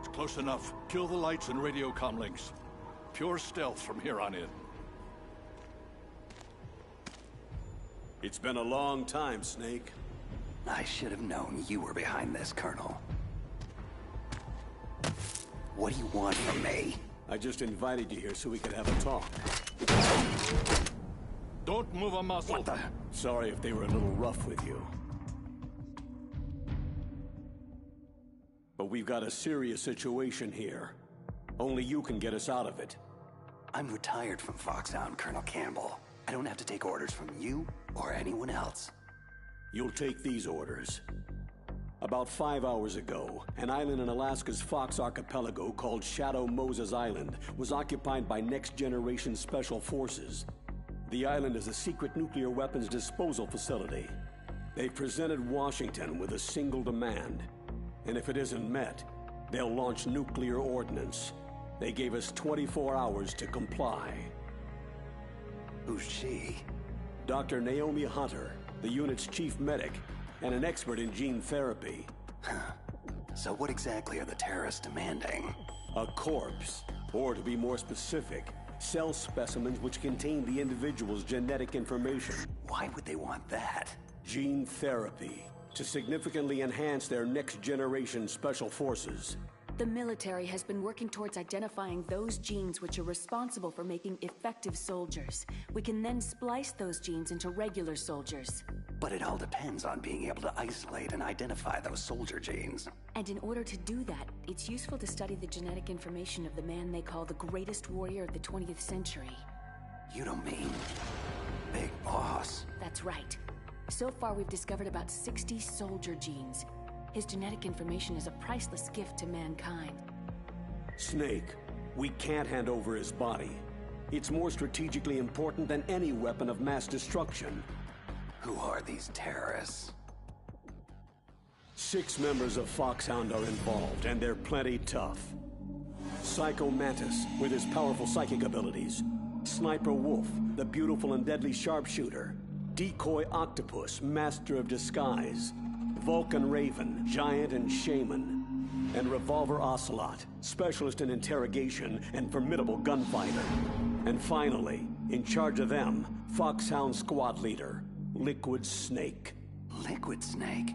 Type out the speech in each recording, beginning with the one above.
That's close enough. Kill the lights and radio comm links. Pure stealth from here on in. It's been a long time, Snake. I should have known you were behind this, Colonel. What do you want from me? I just invited you here so we could have a talk. Don't move a muscle. What the? Sorry if they were a little rough with you. But we've got a serious situation here. Only you can get us out of it. I'm retired from Foxhound, Colonel Campbell. I don't have to take orders from you or anyone else. You'll take these orders. About 5 hours ago, an island in Alaska's Fox Archipelago called Shadow Moses Island was occupied by next-generation special forces. The island is a secret nuclear weapons disposal facility. They've presented Washington with a single demand, and if it isn't met, they'll launch nuclear ordnance. They gave us 24 hours to comply. Who's she? Dr. Naomi Hunter, the unit's chief medic, and an expert in gene therapy. So what exactly are the terrorists demanding? A corpse, or to be more specific, cell specimens which contain the individual's genetic information. Why would they want that? Gene therapy, to significantly enhance their next-generation special forces. The military has been working towards identifying those genes which are responsible for making effective soldiers. We can then splice those genes into regular soldiers. But it all depends on being able to isolate and identify those soldier genes. And in order to do that, it's useful to study the genetic information of the man they call the greatest warrior of the 20th century. You don't mean Big Boss? That's right. So far, we've discovered about 60 soldier genes. His genetic information is a priceless gift to mankind. Snake, we can't hand over his body. It's more strategically important than any weapon of mass destruction. Who are these terrorists? 6 members of Foxhound are involved, and they're plenty tough. Psycho Mantis, with his powerful psychic abilities. Sniper Wolf, the beautiful and deadly sharpshooter. Decoy Octopus, master of disguise. Vulcan Raven, giant and shaman. And Revolver Ocelot, specialist in interrogation and formidable gunfighter. And finally, in charge of them, Foxhound squad leader, Liquid Snake. Liquid Snake?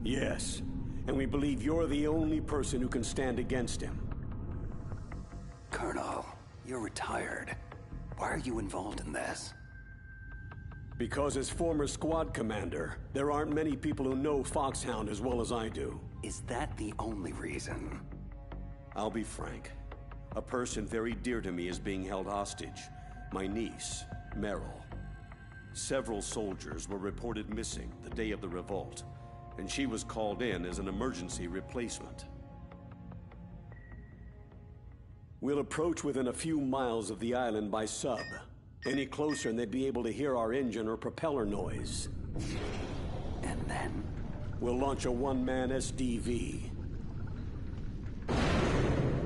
Yes, and we believe you're the only person who can stand against him. Colonel, you're retired. Why are you involved in this? Because as former squad commander, there aren't many people who know Foxhound as well as I do. Is that the only reason? I'll be frank. A person very dear to me is being held hostage. My niece, Meryl. Several soldiers were reported missing the day of the revolt, and she was called in as an emergency replacement. We'll approach within a few miles of the island by sub. Any closer and they'd be able to hear our engine or propeller noise. And then? We'll launch a one-man SDV.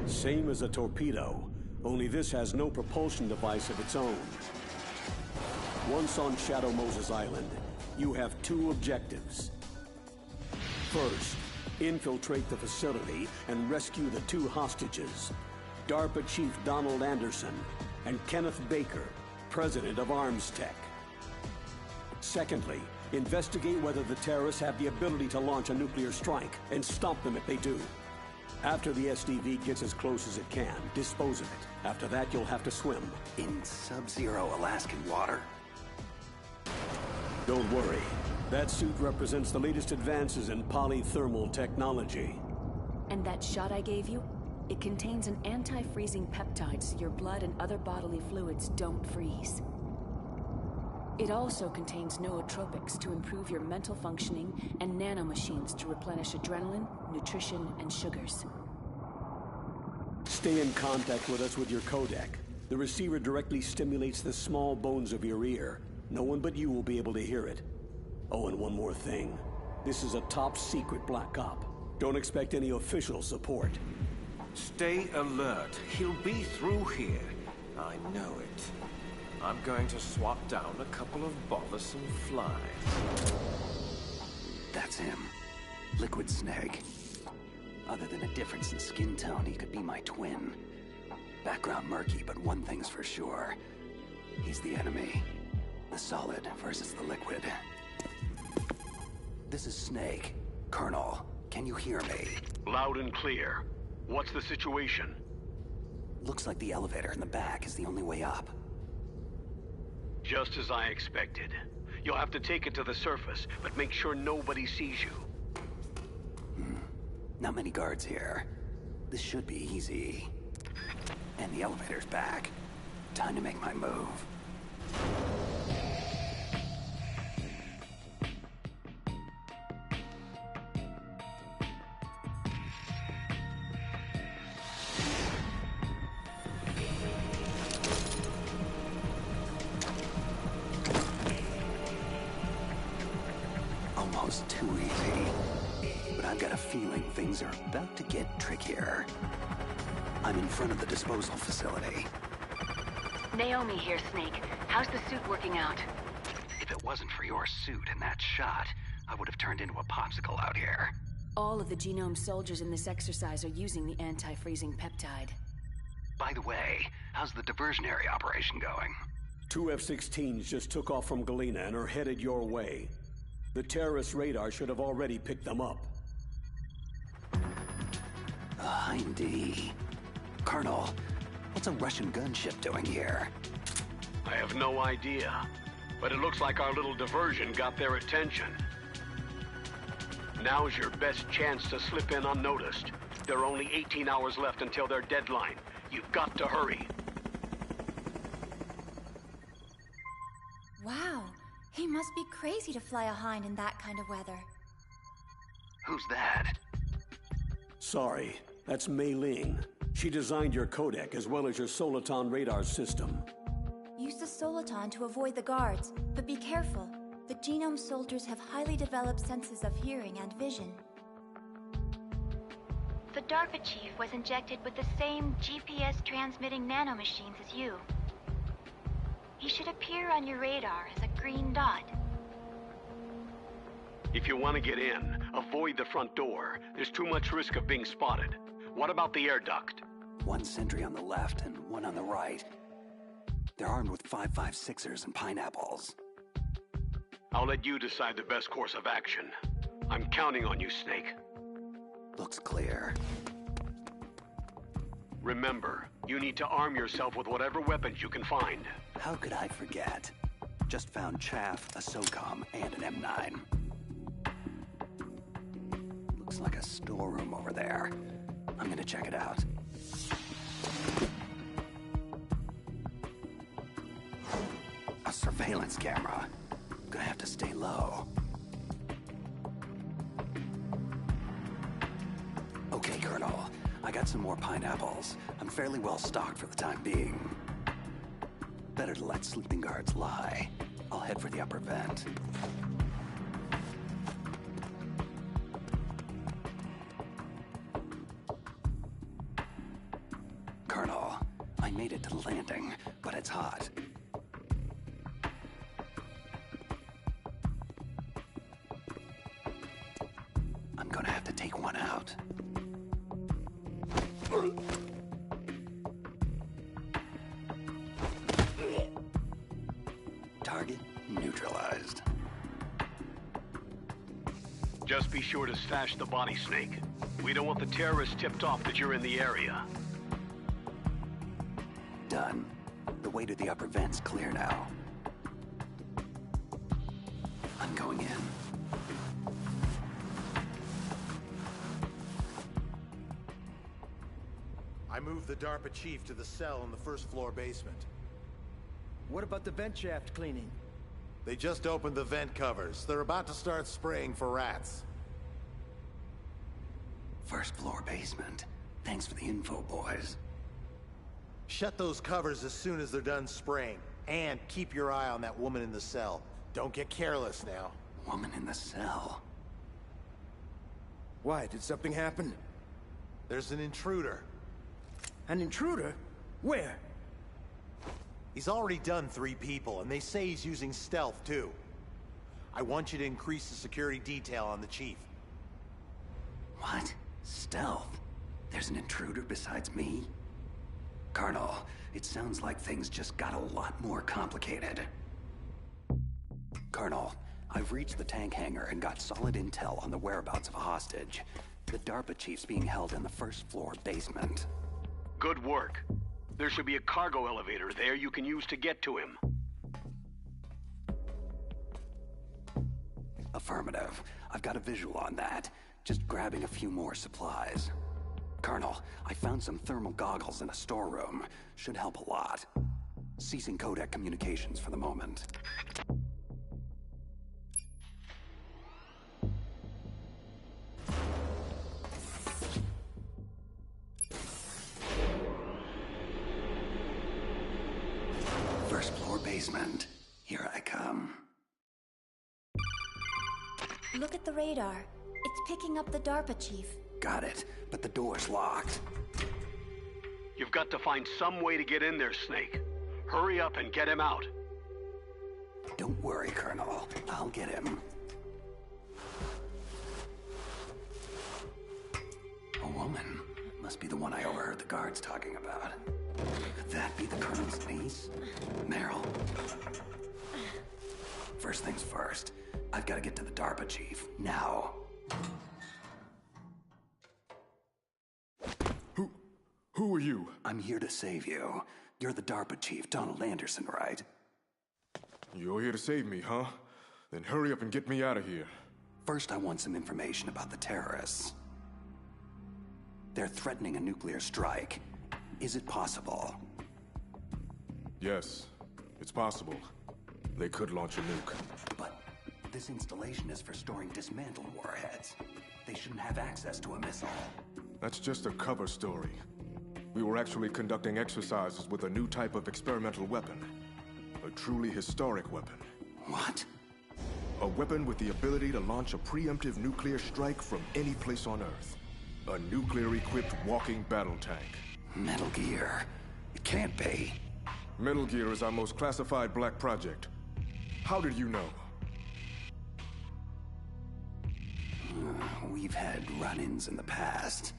Same as a torpedo, only this has no propulsion device of its own. Once on Shadow Moses Island, you have 2 objectives. First, infiltrate the facility and rescue the 2 hostages, DARPA Chief Donald Anderson and Kenneth Baker, President of ArmsTech. Secondly, investigate whether the terrorists have the ability to launch a nuclear strike and stop them if they do. After the SDV gets as close as it can, dispose of it. After that, you'll have to swim. In sub-zero Alaskan water? Don't worry. That suit represents the latest advances in polythermal technology. And that shot I gave you? It contains an anti-freezing peptide so your blood and other bodily fluids don't freeze. It also contains nootropics to improve your mental functioning and nanomachines to replenish adrenaline, nutrition, and sugars. Stay in contact with us with your codec. The receiver directly stimulates the small bones of your ear. No one but you will be able to hear it. Oh, and one more thing. This is a top-secret Black Op. Don't expect any official support. Stay alert. He'll be through here. I know it. I'm going to swat down a couple of bothersome flies. That's him. Liquid Snake. Other than a difference in skin tone, he could be my twin. Background murky, but one thing's for sure. He's the enemy. The solid versus the liquid. This is Snake. Colonel, can you hear me? Loud and clear. What's the situation? Looks like the elevator in the back is the only way up. Just as I expected. You'll have to take it to the surface, but make sure nobody sees you. Not many guards here. This should be easy. And the elevator's back. Time to make my move. Almost too easy. But I've got a feeling things are about to get trickier. I'm in front of the disposal facility. Naomi here, Snake. How's the suit working out? If it wasn't for your suit and that shot, I would have turned into a popsicle out here. All of the Genome soldiers in this exercise are using the anti-freezing peptide. By the way, how's the diversionary operation going? 2 F-16s just took off from Galena and are headed your way. The terrorist radar should have already picked them up. A Hind-D. Colonel, what's a Russian gunship doing here? I have no idea, but it looks like our little diversion got their attention. Now's your best chance to slip in unnoticed. There are only 18 hours left until their deadline. You've got to hurry. Wow, he must be crazy to fly a Hind in that kind of weather. Who's that? Sorry, that's Mei Ling. She designed your codec as well as your Soliton radar system. Use the Soliton to avoid the guards, but be careful. The Genome soldiers have highly developed senses of hearing and vision. The DARPA chief was injected with the same GPS-transmitting nanomachines as you. He should appear on your radar as a green dot. If you want to get in, avoid the front door. There's too much risk of being spotted. What about the air duct? One sentry on the left and one on the right. They're armed with 5.56ers and pineapples. I'll let you decide the best course of action. I'm counting on you, Snake. Looks clear. Remember, you need to arm yourself with whatever weapons you can find. How could I forget? Just found chaff, a SOCOM, and an M9. Looks like a storeroom over there. I'm gonna check it out. A surveillance camera. Gonna have to stay low. Okay, Colonel. I got some more pineapples. I'm fairly well stocked for the time being. Better to let sleeping guards lie. I'll head for the upper vent. Colonel, I made it to the landing, but it's hot. I'm gonna have to take one out. Target neutralized. Just be sure to stash the body, Snake. We don't want the terrorists tipped off that you're in the area. Done. The way to the upper vent's clear now. I'm going in. I moved the DARPA chief to the cell in the first floor basement. What about the vent shaft cleaning? They just opened the vent covers. They're about to start spraying for rats. First floor basement. Thanks for the info, boys. Shut those covers as soon as they're done spraying. And keep your eye on that woman in the cell. Don't get careless now. Woman in the cell. Why, did something happen? There's an intruder. An intruder? Where? He's already done 3 people, and they say he's using stealth, too. I want you to increase the security detail on the chief. What? Stealth? There's an intruder besides me? Colonel, it sounds like things just got a lot more complicated. Colonel, I've reached the tank hangar and got solid intel on the whereabouts of a hostage. The DARPA chief's being held in the first floor basement. Good work. There should be a cargo elevator there you can use to get to him. Affirmative. I've got a visual on that. Just grabbing a few more supplies. Colonel, I found some thermal goggles in a storeroom. Should help a lot. Ceasing codec communications for the moment. First floor basement. Here I come. Look at the radar. It's picking up the DARPA chief. Got it, but the door's locked. You've got to find some way to get in there, Snake. Hurry up and get him out. Don't worry, Colonel. I'll get him. A woman. Must be the one I overheard the guards talking about. Could that be the Colonel's niece? Meryl. First things first. I've got to get to the DARPA chief. Now. Who are you? I'm here to save you. You're the DARPA chief, Donald Anderson, right? You're here to save me, huh? Then hurry up and get me out of here. First, I want some information about the terrorists. They're threatening a nuclear strike. Is it possible? Yes, it's possible. They could launch a nuke. But this installation is for storing dismantled warheads. They shouldn't have access to a missile. That's just a cover story. We were actually conducting exercises with a new type of experimental weapon. A truly historic weapon. What? A weapon with the ability to launch a preemptive nuclear strike from any place on Earth. A nuclear-equipped walking battle tank. Metal Gear. It can't be. Metal Gear is our most classified black project. How did you know? We've had run-ins in the past.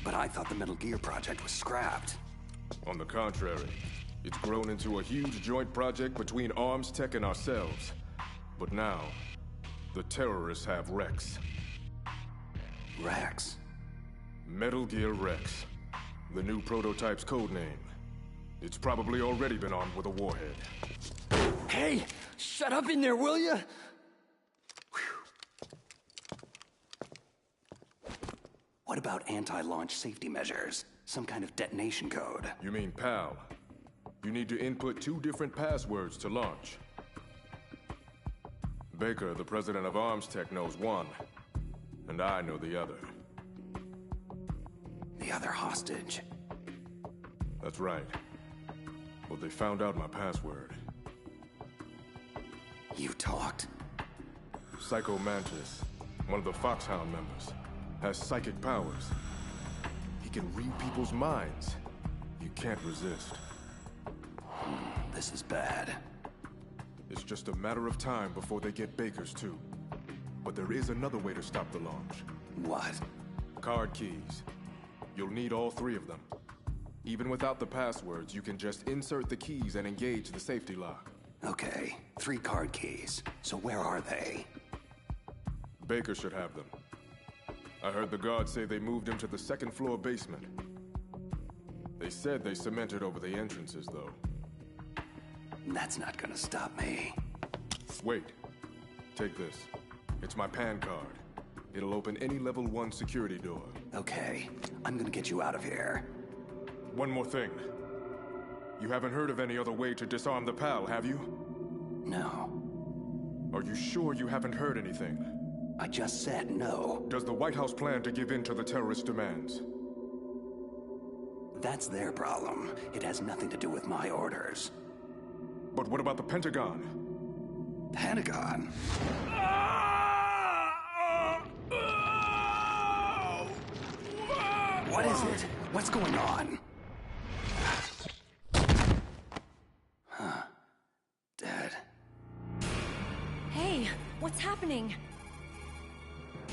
But I thought the Metal Gear project was scrapped. On the contrary, it's grown into a huge joint project between Arms Tech and ourselves. But now, the terrorists have Rex. Rex? Metal Gear Rex. The new prototype's codename. It's probably already been armed with a warhead. Hey! Shut up in there, will ya? What about anti-launch safety measures? Some kind of detonation code? You mean PAL? You need to input 2 different passwords to launch. Baker, the president of Arms Tech, knows one, and I know the other. The other hostage? That's right. But they found out my password. You talked? Psycho Mantis, one of the Foxhound members, has psychic powers. He can read people's minds. You can't resist. This is bad. It's just a matter of time before they get Baker's too. But there is another way to stop the launch. What? Card keys. You'll need all 3 of them. Even without the passwords, you can just insert the keys and engage the safety lock. Okay, 3 card keys. So where are they? Baker should have them. I heard the guards say they moved him to the 2nd floor basement. They said they cemented over the entrances, though. That's not gonna stop me. Wait. Take this. It's my PAN card. It'll open any level 1 security door. Okay, I'm gonna get you out of here. One more thing. You haven't heard of any other way to disarm the PAL, have you? No. Are you sure you haven't heard anything? I just said no. Does the White House plan to give in to the terrorist demands? That's their problem. It has nothing to do with my orders. But what about the Pentagon? Pentagon? What is it? What's going on? Huh. Dead. Hey, what's happening?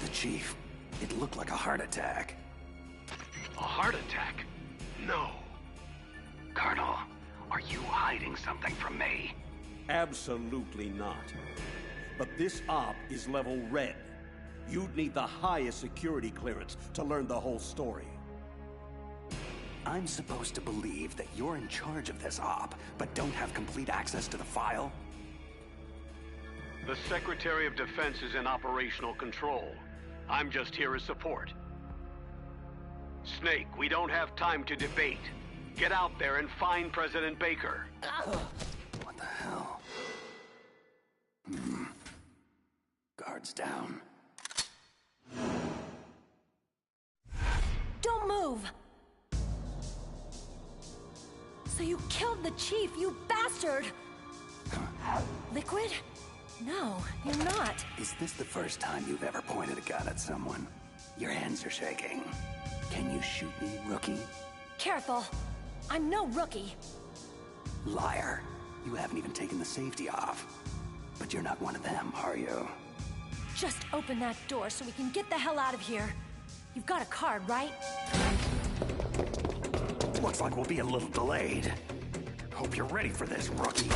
The chief. It looked like a heart attack. A heart attack? No. Colonel, are you hiding something from me? Absolutely not. But this op is level red. You'd need the highest security clearance to learn the whole story. I'm supposed to believe that you're in charge of this op, but don't have complete access to the file? The Secretary of Defense is in operational control. I'm just here as support. Snake, we don't have time to debate. Get out there and find President Baker. What the hell? Guards down. Don't move! So you killed the chief, you bastard! Liquid? No, you're not. Is this the first time you've ever pointed a gun at someone? Your hands are shaking. Can you shoot me, rookie? Careful. I'm no rookie. Liar. You haven't even taken the safety off. But you're not one of them, are you? Just open that door so we can get the hell out of here. You've got a card, right? Looks like we'll be a little delayed. Hope you're ready for this, rookie.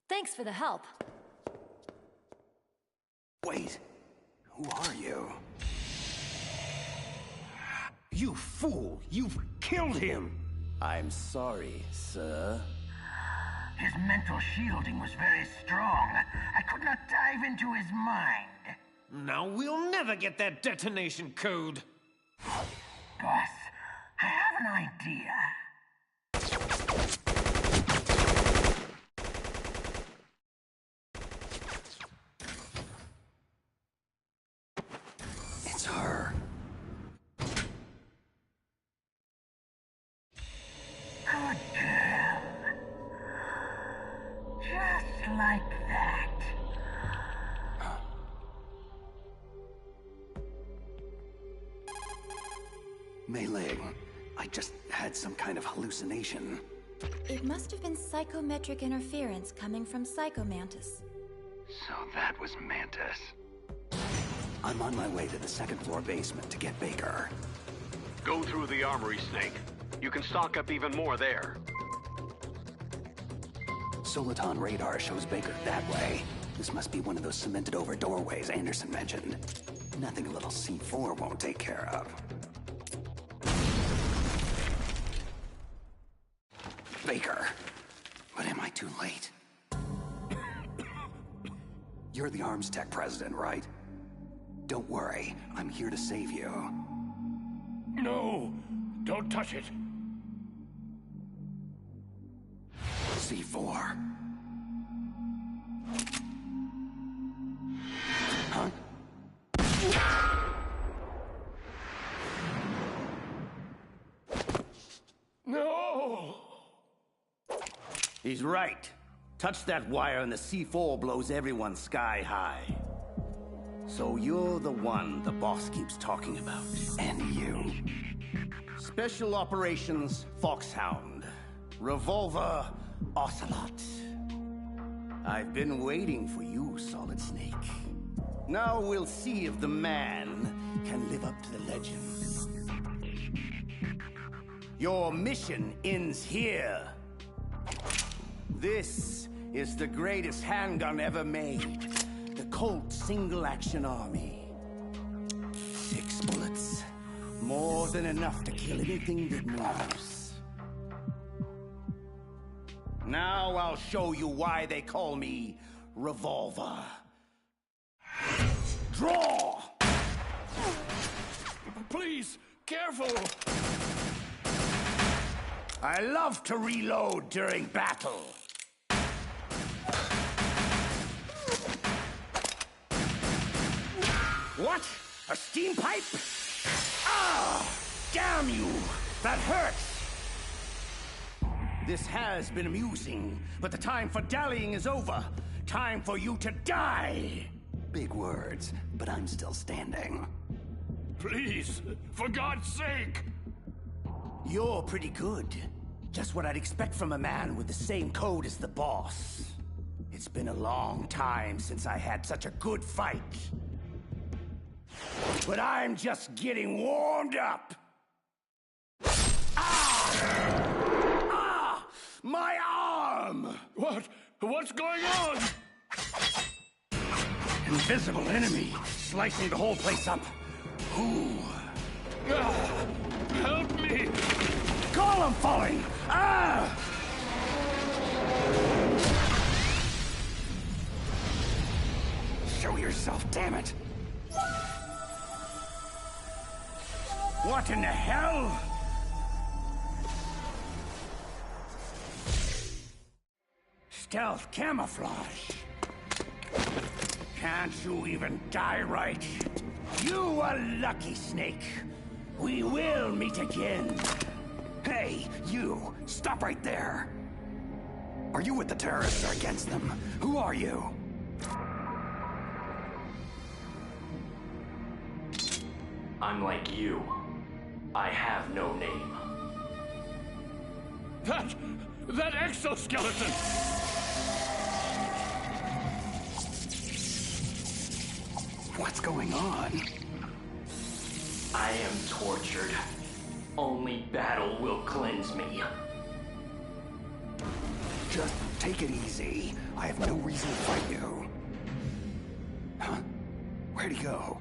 Thanks for the help. Wait. Who are you? You fool! You've killed him! I'm sorry, sir. His mental shielding was very strong. I could not dive into his mind. Now we'll never get that detonation code. Boss, I have an idea. It's her. Good girl. Just like that. Mei Ling, I just had some kind of hallucination. It must have been psychometric interference coming from Psychomantis. So that was Mantis. I'm on my way to the second-floor basement to get Baker. Go through the armory, Snake. You can stock up even more there. Soliton radar shows Baker that way. This must be one of those cemented-over doorways Anderson mentioned. Nothing a little C4 won't take care of. Baker. But am I too late? You're the Arms Tech president, right? Don't worry, I'm here to save you. No! Don't touch it! C4. Huh? No! He's right. Touch that wire and the C4 blows everyone sky high. So you're the one the boss keeps talking about. And you. Special Operations Foxhound. Revolver Ocelot. I've been waiting for you, Solid Snake. Now we'll see if the man can live up to the legend. Your mission ends here. This is the greatest handgun ever made. The Colt Single Action Army. 6 bullets. More than enough to kill anything that moves. Now I'll show you why they call me Revolver. Draw! Please, careful! I love to reload during battle. What? A steam pipe? Ah! Damn you! That hurts! This has been amusing, but the time for dallying is over. Time for you to die! Big words, but I'm still standing. Please, for God's sake! You're pretty good. Just what I'd expect from a man with the same code as the boss. It's been a long time since I had such a good fight. But I'm just getting warmed up! Ah! My arm! What's going on? Invisible enemy, slicing the whole place up. Ooh. Help me! Column falling! Ah! Show yourself, damn it! What in the hell? Stealth camouflage. Can't you even die right? You are lucky, Snake. We will meet again. Hey, you! Stop right there! Are you with the terrorists or against them? Who are you? I'm like you. I have no name. That exoskeleton! What's going on? I am tortured. Only battle will cleanse me. Just take it easy. I have no reason to fight you. Huh? Where'd he go?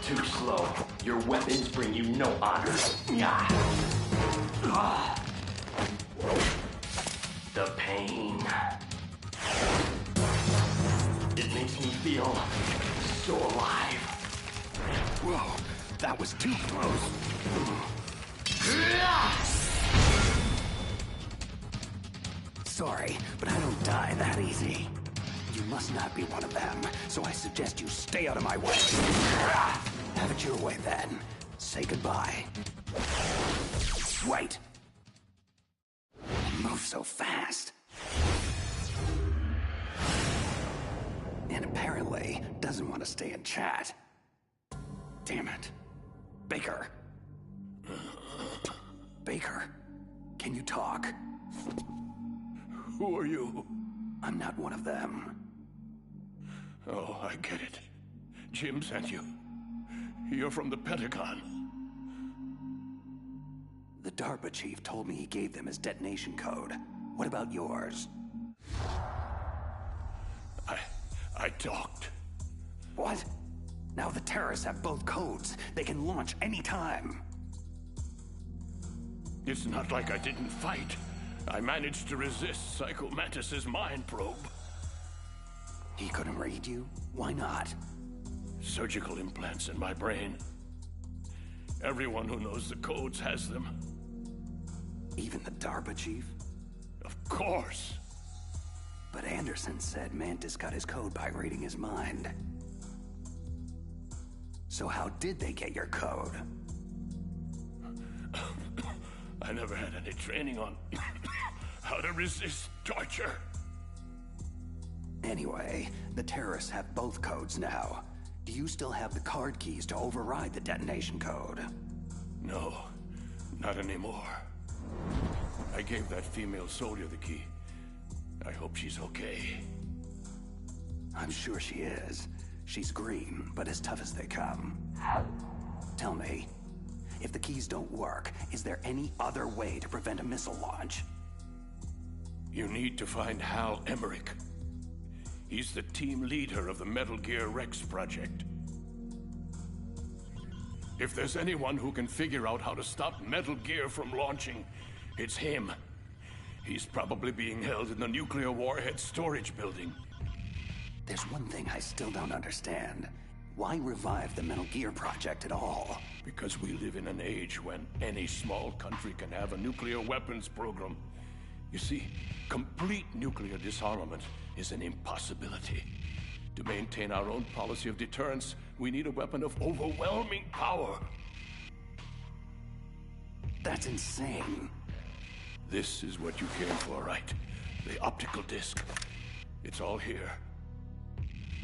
Too slow. Your weapons bring you no honor. The pain. It makes me feel so alive. Whoa, that was too close. Sorry, but I don't die that easy. You must not be one of them, so I suggest you stay out of my way. Have it your way then. Say goodbye. Wait! Move so fast. And apparently doesn't want to stay and chat. Damn it. Baker. Baker, can you talk? Who are you? I'm not one of them. Oh, I get it. Jim sent you. You're from the Pentagon. The DARPA chief told me he gave them his detonation code. What about yours? I talked. What? Now the terrorists have both codes. They can launch anytime. It's not like I didn't fight. I managed to resist Psycho Mantis's mind probe. He couldn't read you? Why not? Surgical implants in my brain. Everyone who knows the codes has them. Even the DARPA chief? Of course. But Anderson said Mantis got his code by reading his mind. So how did they get your code? I never had any training on how to resist torture. Anyway, the terrorists have both codes now. Do you still have the card keys to override the detonation code? No, not anymore. I gave that female soldier the key. I hope she's okay. I'm sure she is. She's green, but as tough as they come. Tell me, if the keys don't work, is there any other way to prevent a missile launch? You need to find Hal Emmerich. He's the team leader of the Metal Gear Rex project. If there's anyone who can figure out how to stop Metal Gear from launching, it's him. He's probably being held in the nuclear warhead storage building. There's one thing I still don't understand. Why revive the Metal Gear project at all? Because we live in an age when any small country can have a nuclear weapons program. You see, complete nuclear disarmament is an impossibility. To maintain our own policy of deterrence, we need a weapon of overwhelming power. That's insane. This is what you came for, right? The optical disc. It's all here.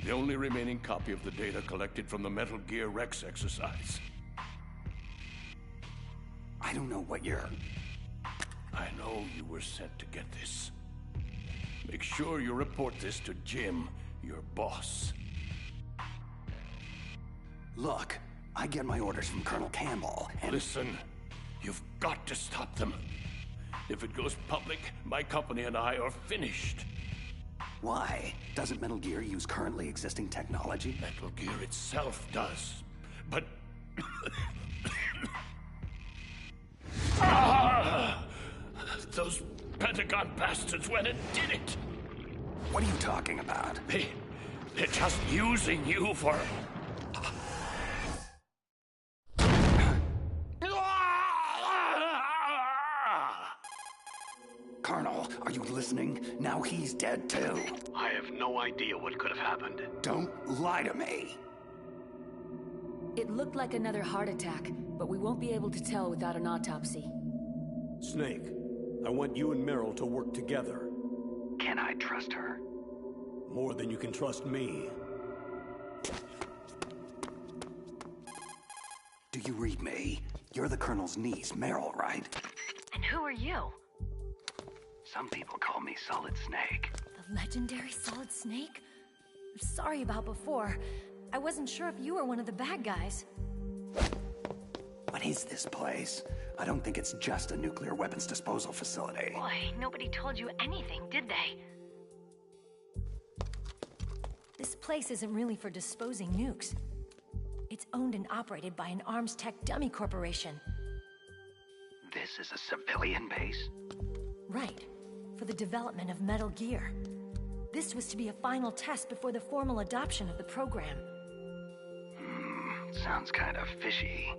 The only remaining copy of the data collected from the Metal Gear Rex exercise. I don't know what you're... I know you were sent to get this. Make sure you report this to Jim, your boss. Look, I get my orders from Colonel Campbell, and... Listen, you've got to stop them. If it goes public, my company and I are finished. Why? Doesn't Metal Gear use currently existing technology? Metal Gear itself does, but... Those Pentagon bastards went and did it! What are you talking about? They're just using you for... Colonel, are you listening? Now he's dead too. I have no idea what could have happened. Don't lie to me. It looked like another heart attack, but we won't be able to tell without an autopsy. Snake, I want you and Meryl to work together. Can I trust her? More than you can trust me. Do you read me? You're the Colonel's niece, Meryl, right? And who are you? Some people call me Solid Snake. The legendary Solid Snake? I'm sorry about before. I wasn't sure if you were one of the bad guys. What is this place? I don't think it's just a nuclear weapons disposal facility. Boy, nobody told you anything, did they? This place isn't really for disposing nukes. It's owned and operated by an arms tech dummy corporation. This is a civilian base? Right. For the development of Metal Gear. This was to be a final test before the formal adoption of the program. Sounds kind of fishy.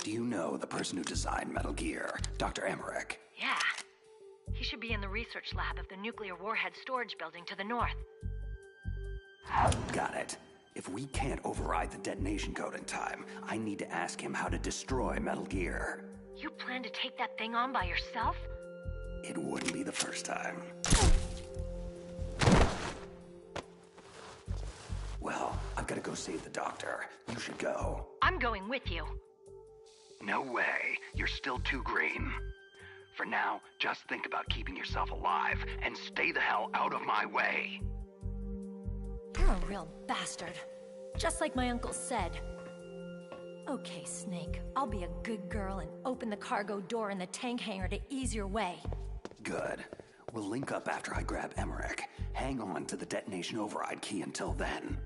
Do you know the person who designed Metal Gear, Dr. Emmerich? Yeah. He should be in the research lab of the nuclear warhead storage building to the north. Got it. If we can't override the detonation code in time, I need to ask him how to destroy Metal Gear. You plan to take that thing on by yourself? It wouldn't be the first time. Well, I've got to go save the doctor. You should go. I'm going with you. No way. You're still too green. For now, just think about keeping yourself alive and stay the hell out of my way. You're a real bastard. Just like my uncle said. Okay, Snake. I'll be a good girl and open the cargo door in the tank hangar to ease your way. Good. We'll link up after I grab Emmerich. Hang on to the detonation override key until then.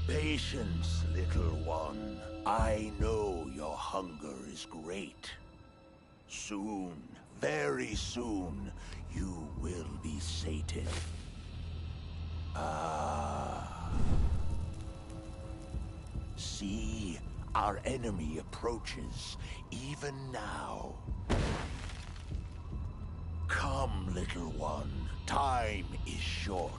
Patience, little one. I know your hunger is great. Soon, very soon, you will be sated. See, our enemy approaches, even now. Come, little one. Time is short.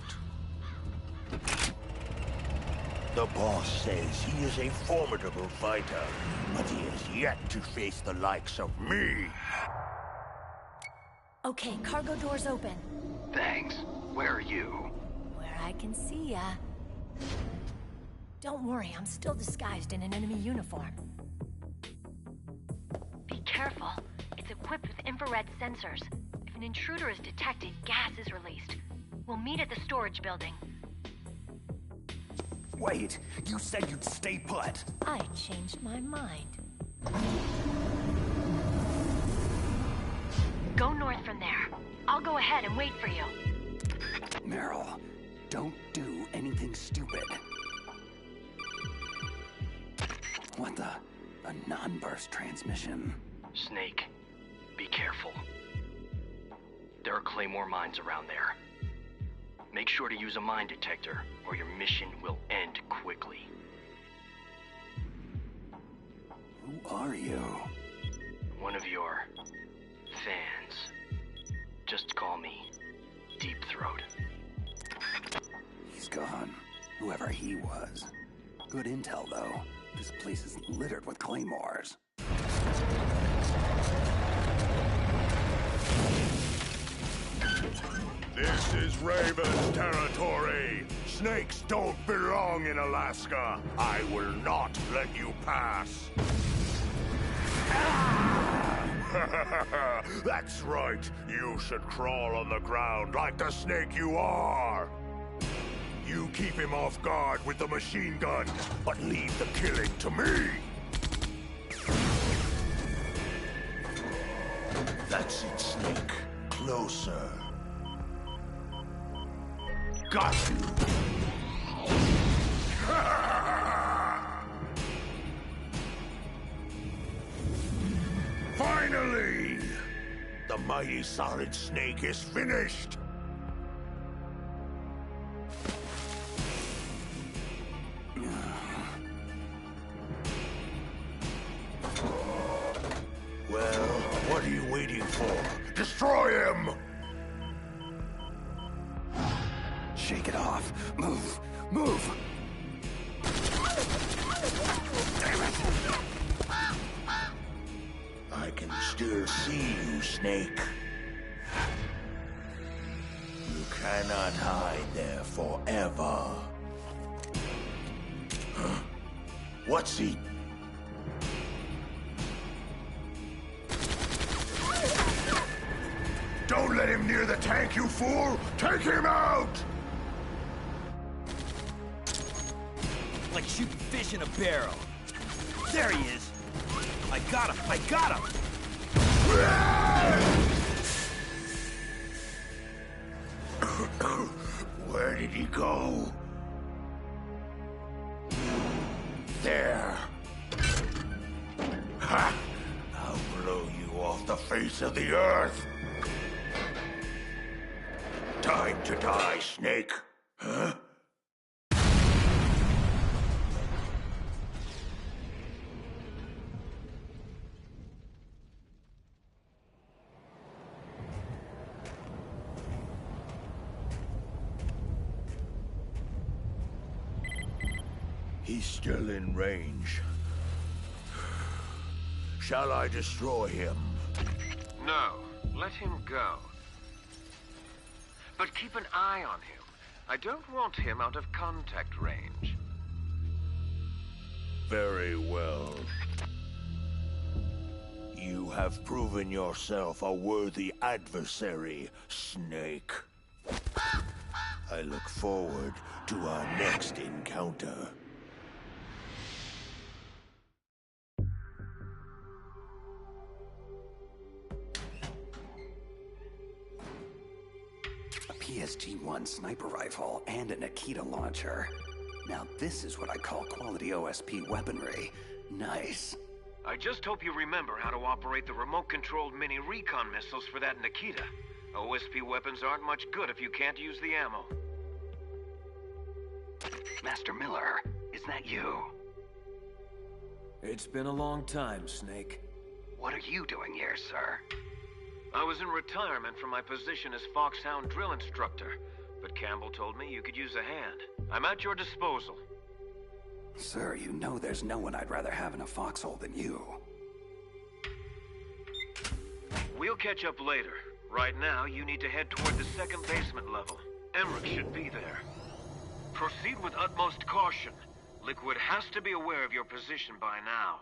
The boss says he is a formidable fighter, but he has yet to face the likes of me. Okay, cargo door's open. Thanks. Where are you? Where I can see ya. Don't worry, I'm still disguised in an enemy uniform. Be careful. It's equipped with infrared sensors. If an intruder is detected, gas is released. We'll meet at the storage building. Wait, you said you'd stay put. I changed my mind. Go north from there. I'll go ahead and wait for you. Meryl, don't do anything stupid. What the? A non-burst transmission? Snake, be careful. There are Claymore mines around there. Make sure to use a mine detector, or your mission will end quickly. Who are you? One of your fans. Just call me Deep Throat. He's gone. Whoever he was. Good intel, though. This place is littered with claymores. This is Raven's territory. Snakes don't belong in Alaska. I will not let you pass. That's right. You should crawl on the ground like the snake you are. You keep him off guard with the machine gun, but leave the killing to me. That's it, Snake. Closer. Got you! Finally! The mighty Solid Snake is finished! Well, what are you waiting for? Destroy him! Shake it off. Move! Move! Damn it! I can still see you, Snake. You cannot hide there forever. Huh? What's he... Don't let him near the tank, you fool! Take him out! Like shooting fish in a barrel. There he is! I got him! I got him! Where did he go? There. Ha! I'll blow you off the face of the earth. Time to die, Snake. Huh? He's still in range. Shall I destroy him? No, let him go. But keep an eye on him. I don't want him out of contact range. Very well. You have proven yourself a worthy adversary, Snake. I look forward to our next encounter. PSG-1 sniper rifle and a Nikita launcher. Now this is what I call quality OSP weaponry. Nice. I just hope you remember how to operate the remote-controlled mini recon missiles for that Nikita. OSP weapons aren't much good if you can't use the ammo. Master Miller, is that you? It's been a long time, Snake. What are you doing here, sir? I was in retirement from my position as Foxhound drill instructor, but Campbell told me you could use a hand. I'm at your disposal. Sir, you know there's no one I'd rather have in a foxhole than you. We'll catch up later. Right now, you need to head toward the second basement level. Emmerich should be there. Proceed with utmost caution. Liquid has to be aware of your position by now.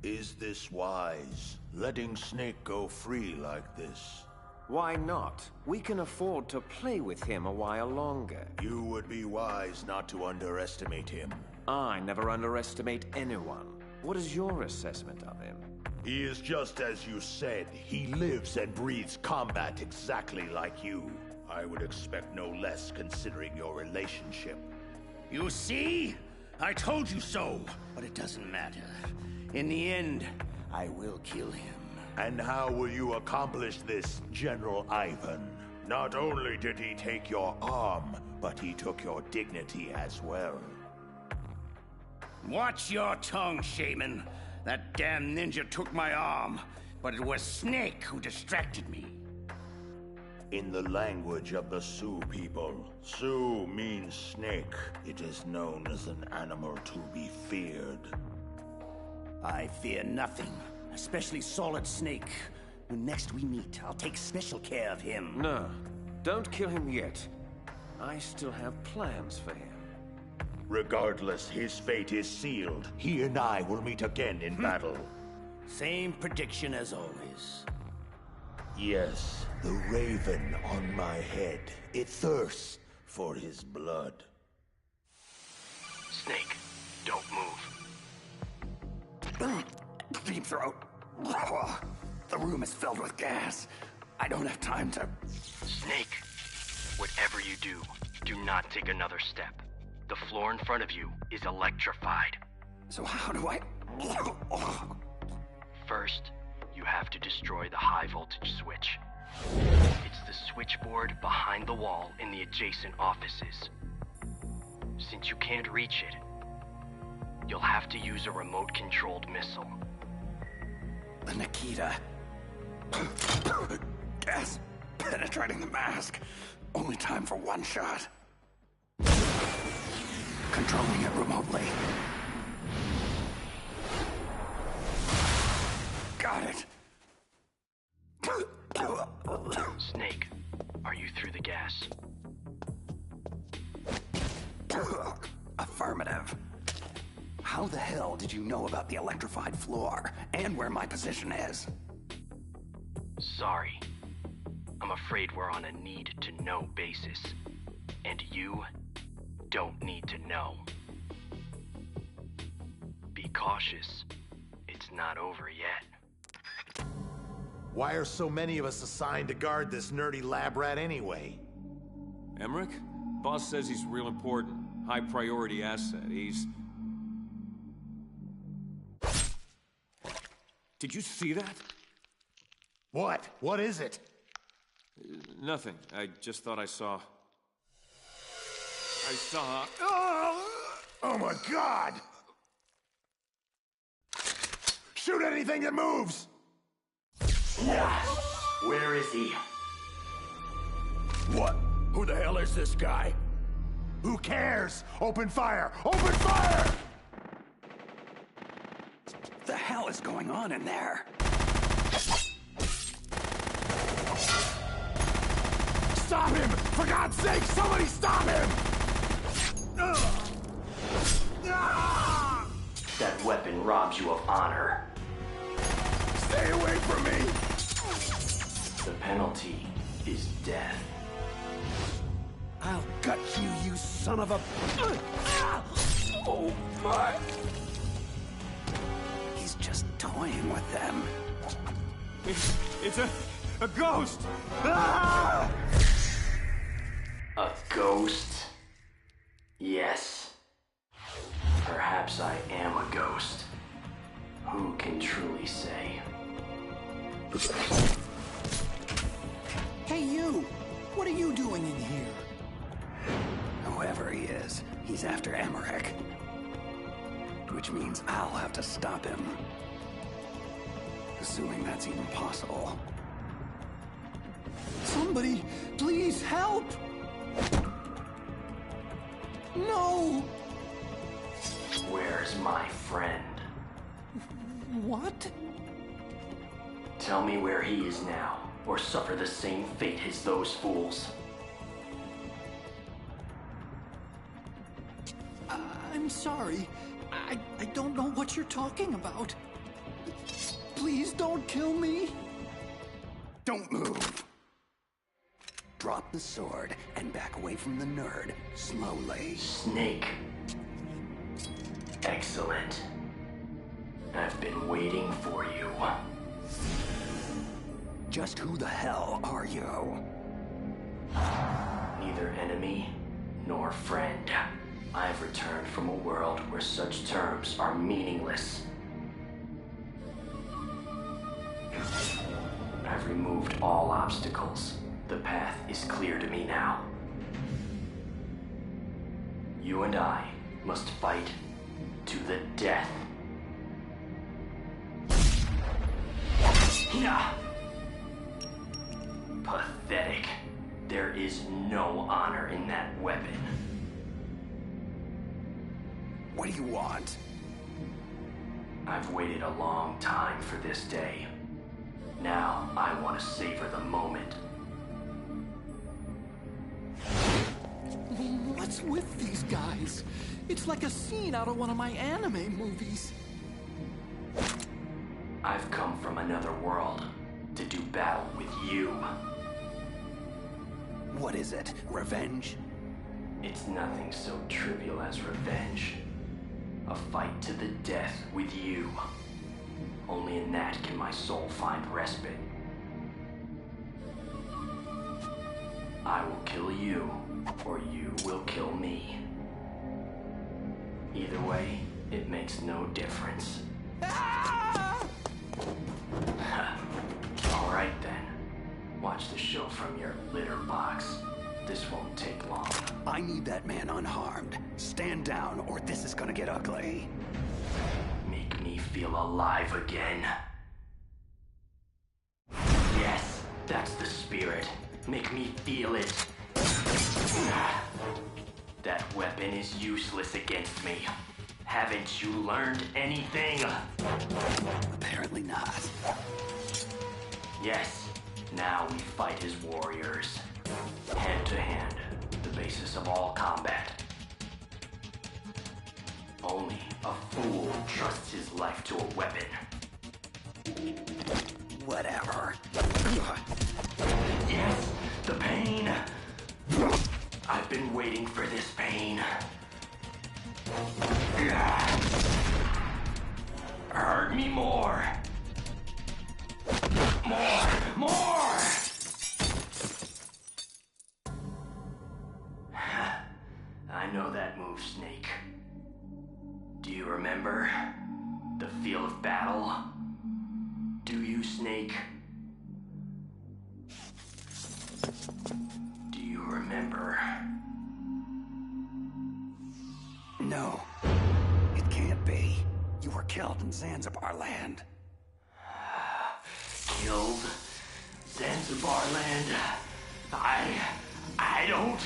Is this wise? Letting Snake go free like this? Why not? We can afford to play with him a while longer. You would be wise not to underestimate him. I never underestimate anyone. What is your assessment of him? He is just as you said. He lives and breathes combat exactly like you. I would expect no less considering your relationship. You see? I told you so, but it doesn't matter. In the end, I will kill him. And how will you accomplish this, General Ivan? Not only did he take your arm, but he took your dignity as well. Watch your tongue, Shaman. That damn ninja took my arm, but it was Snake who distracted me. In the language of the Sioux people, Sioux means snake. It is known as an animal to be feared. I fear nothing, especially Solid Snake. When next we meet, I'll take special care of him. No, don't kill him yet. I still have plans for him. Regardless, his fate is sealed. He and I will meet again in battle. Same prediction as always. Yes, the raven on my head. It thirsts for his blood. Snake, don't move. Deep throat. The room is filled with gas. I don't have time to... Snake, whatever you do, do not take another step. The floor in front of you is electrified. So how do I... First, you have to destroy the high voltage switch. It's the switchboard behind the wall in the adjacent offices. Since you can't reach it, you'll have to use a remote-controlled missile. The Nikita. Gas penetrating the mask. Only time for one shot. Controlling it remotely. Got it. Snake, are you through the gas? Affirmative. How the hell did you know about the electrified floor and where my position is? Sorry. I'm afraid we're on a need-to-know basis. And you don't need to know. Be cautious. It's not over yet. Why are so many of us assigned to guard this nerdy lab rat anyway? Emmerich? Boss says he's real important. High priority asset. He's... Did you see that? What? What is it? Nothing. I just thought I saw... Oh my God! Shoot anything that moves! Yeah. Where is he? What? Who the hell is this guy? Who cares? Open fire! Open fire! The hell is going on in there? Stop him! For God's sake, somebody stop him! That weapon robs you of honor. Stay away from me! The penalty is death. I'll gut you, you son of a... Oh my... He's just toying with them. It's a ghost! A ghost? Yes. Perhaps I am a ghost. Who can truly say? Hey, you! What are you doing in here? Whoever he is, he's after Emmerich. Which means I'll have to stop him. Assuming that's even possible. Somebody, please help! No! Where's my friend? What? Tell me where he is now, or suffer the same fate as those fools. I'm sorry. I don't know what you're talking about. Please don't kill me. Don't move. Drop the sword and back away from the nerd, slowly. Snake. Excellent. I've been waiting for you. Just who the hell are you? Neither enemy nor friend. I've returned from a world where such terms are meaningless. I've removed all obstacles. The path is clear to me now. You and I must fight to the death. Pathetic. There is no honor in that weapon. What do you want? I've waited a long time for this day. Now, I want to savor the moment. What's with these guys? It's like a scene out of one of my anime movies. I've come from another world to do battle with you. What is it? Revenge? It's nothing so trivial as revenge. A fight to the death with you. Only in that can my soul find respite. I will kill you, or you will kill me. Either way, it makes no difference. Alright then. Watch the show from your litter box. This won't take long. I need that man unharmed. Stand down, or this is gonna get ugly. Make me feel alive again. Yes, that's the spirit. Make me feel it. That weapon is useless against me. Haven't you learned anything? Apparently not. Yes, now we fight as warriors. Hand to hand, the basis of all combat. Only a fool trusts his life to a weapon. Whatever. Yes, the pain. I've been waiting for this pain. Hurt me more. More! I know that move, Snake. Do you remember? The feel of battle? Do you, Snake? Do you remember? No. It can't be. You were killed in Zanzibar land. Killed? Zanzibar land? I don't...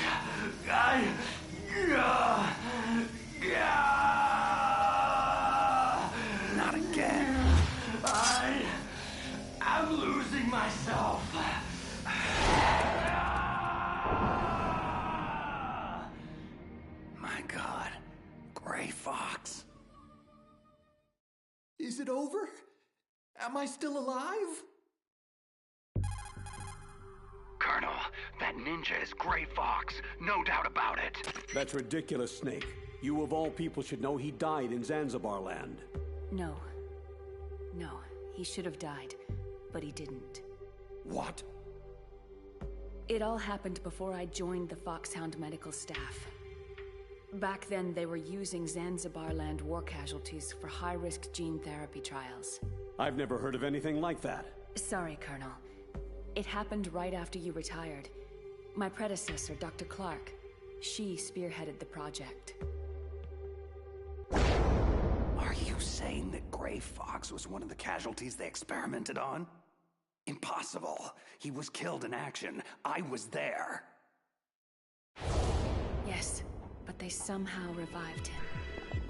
Not again. I'm losing myself. My God. Gray Fox. Is it over? Am I still alive? Colonel, that ninja is Gray Fox. No doubt about it. That's ridiculous, Snake. You of all people should know he died in Zanzibar land. No. No, he should have died, but he didn't. What? It all happened before I joined the Foxhound medical staff. Back then, they were using Zanzibar land war casualties for high-risk gene therapy trials. I've never heard of anything like that. Sorry, Colonel. It happened right after you retired. My predecessor, Dr. Clark, she spearheaded the project. Are you saying that Gray Fox was one of the casualties they experimented on? Impossible. He was killed in action. I was there. Yes, but they somehow revived him.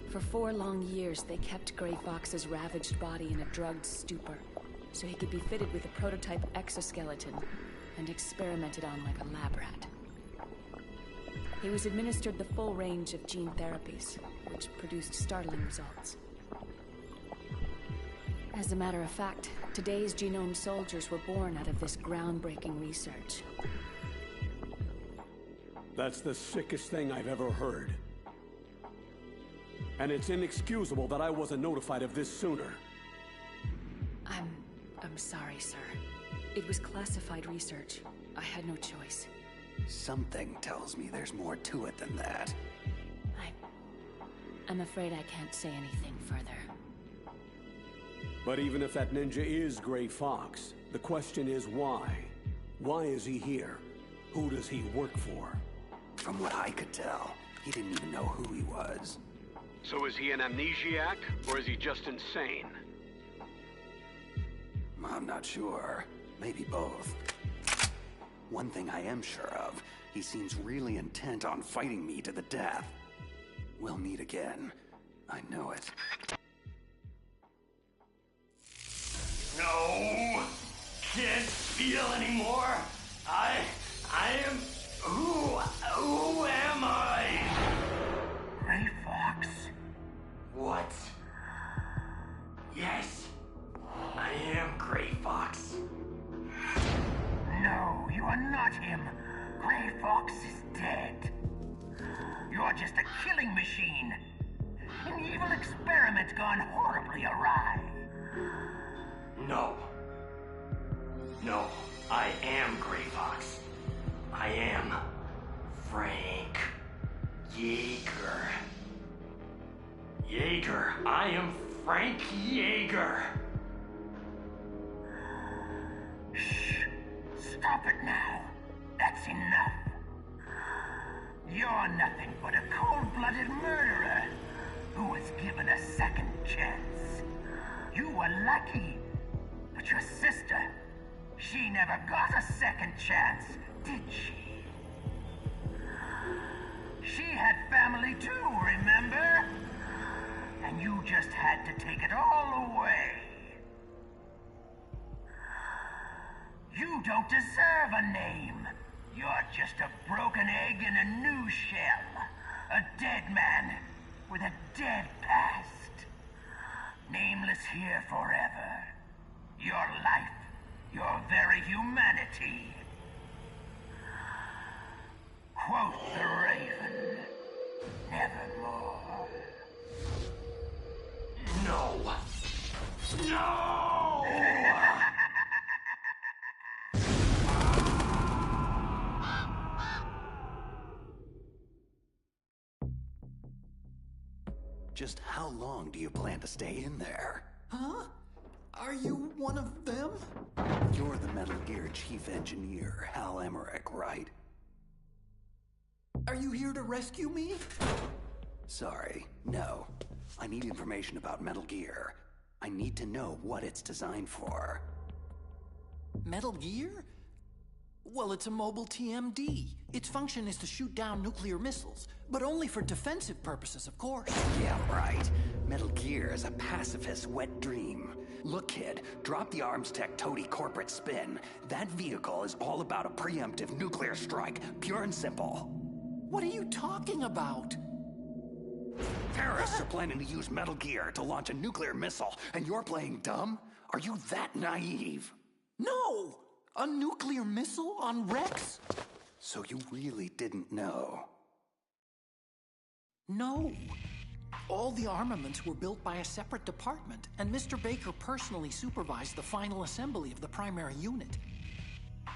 For 4 long years, they kept Gray Fox's ravaged body in a drugged stupor, so he could be fitted with a prototype exoskeleton and experimented on like a lab rat. He was administered the full range of gene therapies, which produced startling results. As a matter of fact, today's genome soldiers were born out of this groundbreaking research. That's the sickest thing I've ever heard. And it's inexcusable that I wasn't notified of this sooner. I'm sorry, sir. It was classified research. I had no choice. Something tells me there's more to it than that. I'm afraid I can't say anything further. But even if that ninja is Gray Fox, the question is why? Why is he here? Who does he work for? From what I could tell, he didn't even know who he was. So is he an amnesiac, or is he just insane? I'm not sure. Maybe both. One thing I am sure of, he seems really intent on fighting me to the death. We'll meet again. I know it. No! can't feel anymore. I am... Who am I? Gray Fox. What? Yes, I am Gray Fox. No, you are not him. Gray Fox is dead. You're just a killing machine. An evil experiment gone horribly awry. No. No, I am Gray Fox. I am Frank Yeager. Yeager. I am Frank Yeager. Shh. Stop it now. That's enough. You're nothing but a cold-blooded murderer who was given a second chance. You were lucky, but your sister, she never got a second chance, did she? She had family too, remember? And you just had to take it all away. You don't deserve a name. You're just a broken egg in a new shell. A dead man with a dead past. Nameless here forever. Your life, your very humanity. Quoth the Raven, nevermore. No. No! Just how long do you plan to stay in there? Huh? Are you one of them? You're the Metal Gear chief engineer, Hal Emmerich, right? Are you here to rescue me? Sorry, no. I need information about Metal Gear. I need to know what it's designed for. Metal Gear? Well, it's a mobile TMD. Its function is to shoot down nuclear missiles, but only for defensive purposes, of course. Yeah, right. Metal Gear is a pacifist wet dream. Look, kid, drop the Armstech toady corporate spin. That vehicle is all about a preemptive nuclear strike, pure and simple. What are you talking about? Terrorists are planning to use Metal Gear to launch a nuclear missile, and you're playing dumb? Are you that naive? No! A nuclear missile on Rex? So you really didn't know? No. All the armaments were built by a separate department, and Mr. Baker personally supervised the final assembly of the primary unit.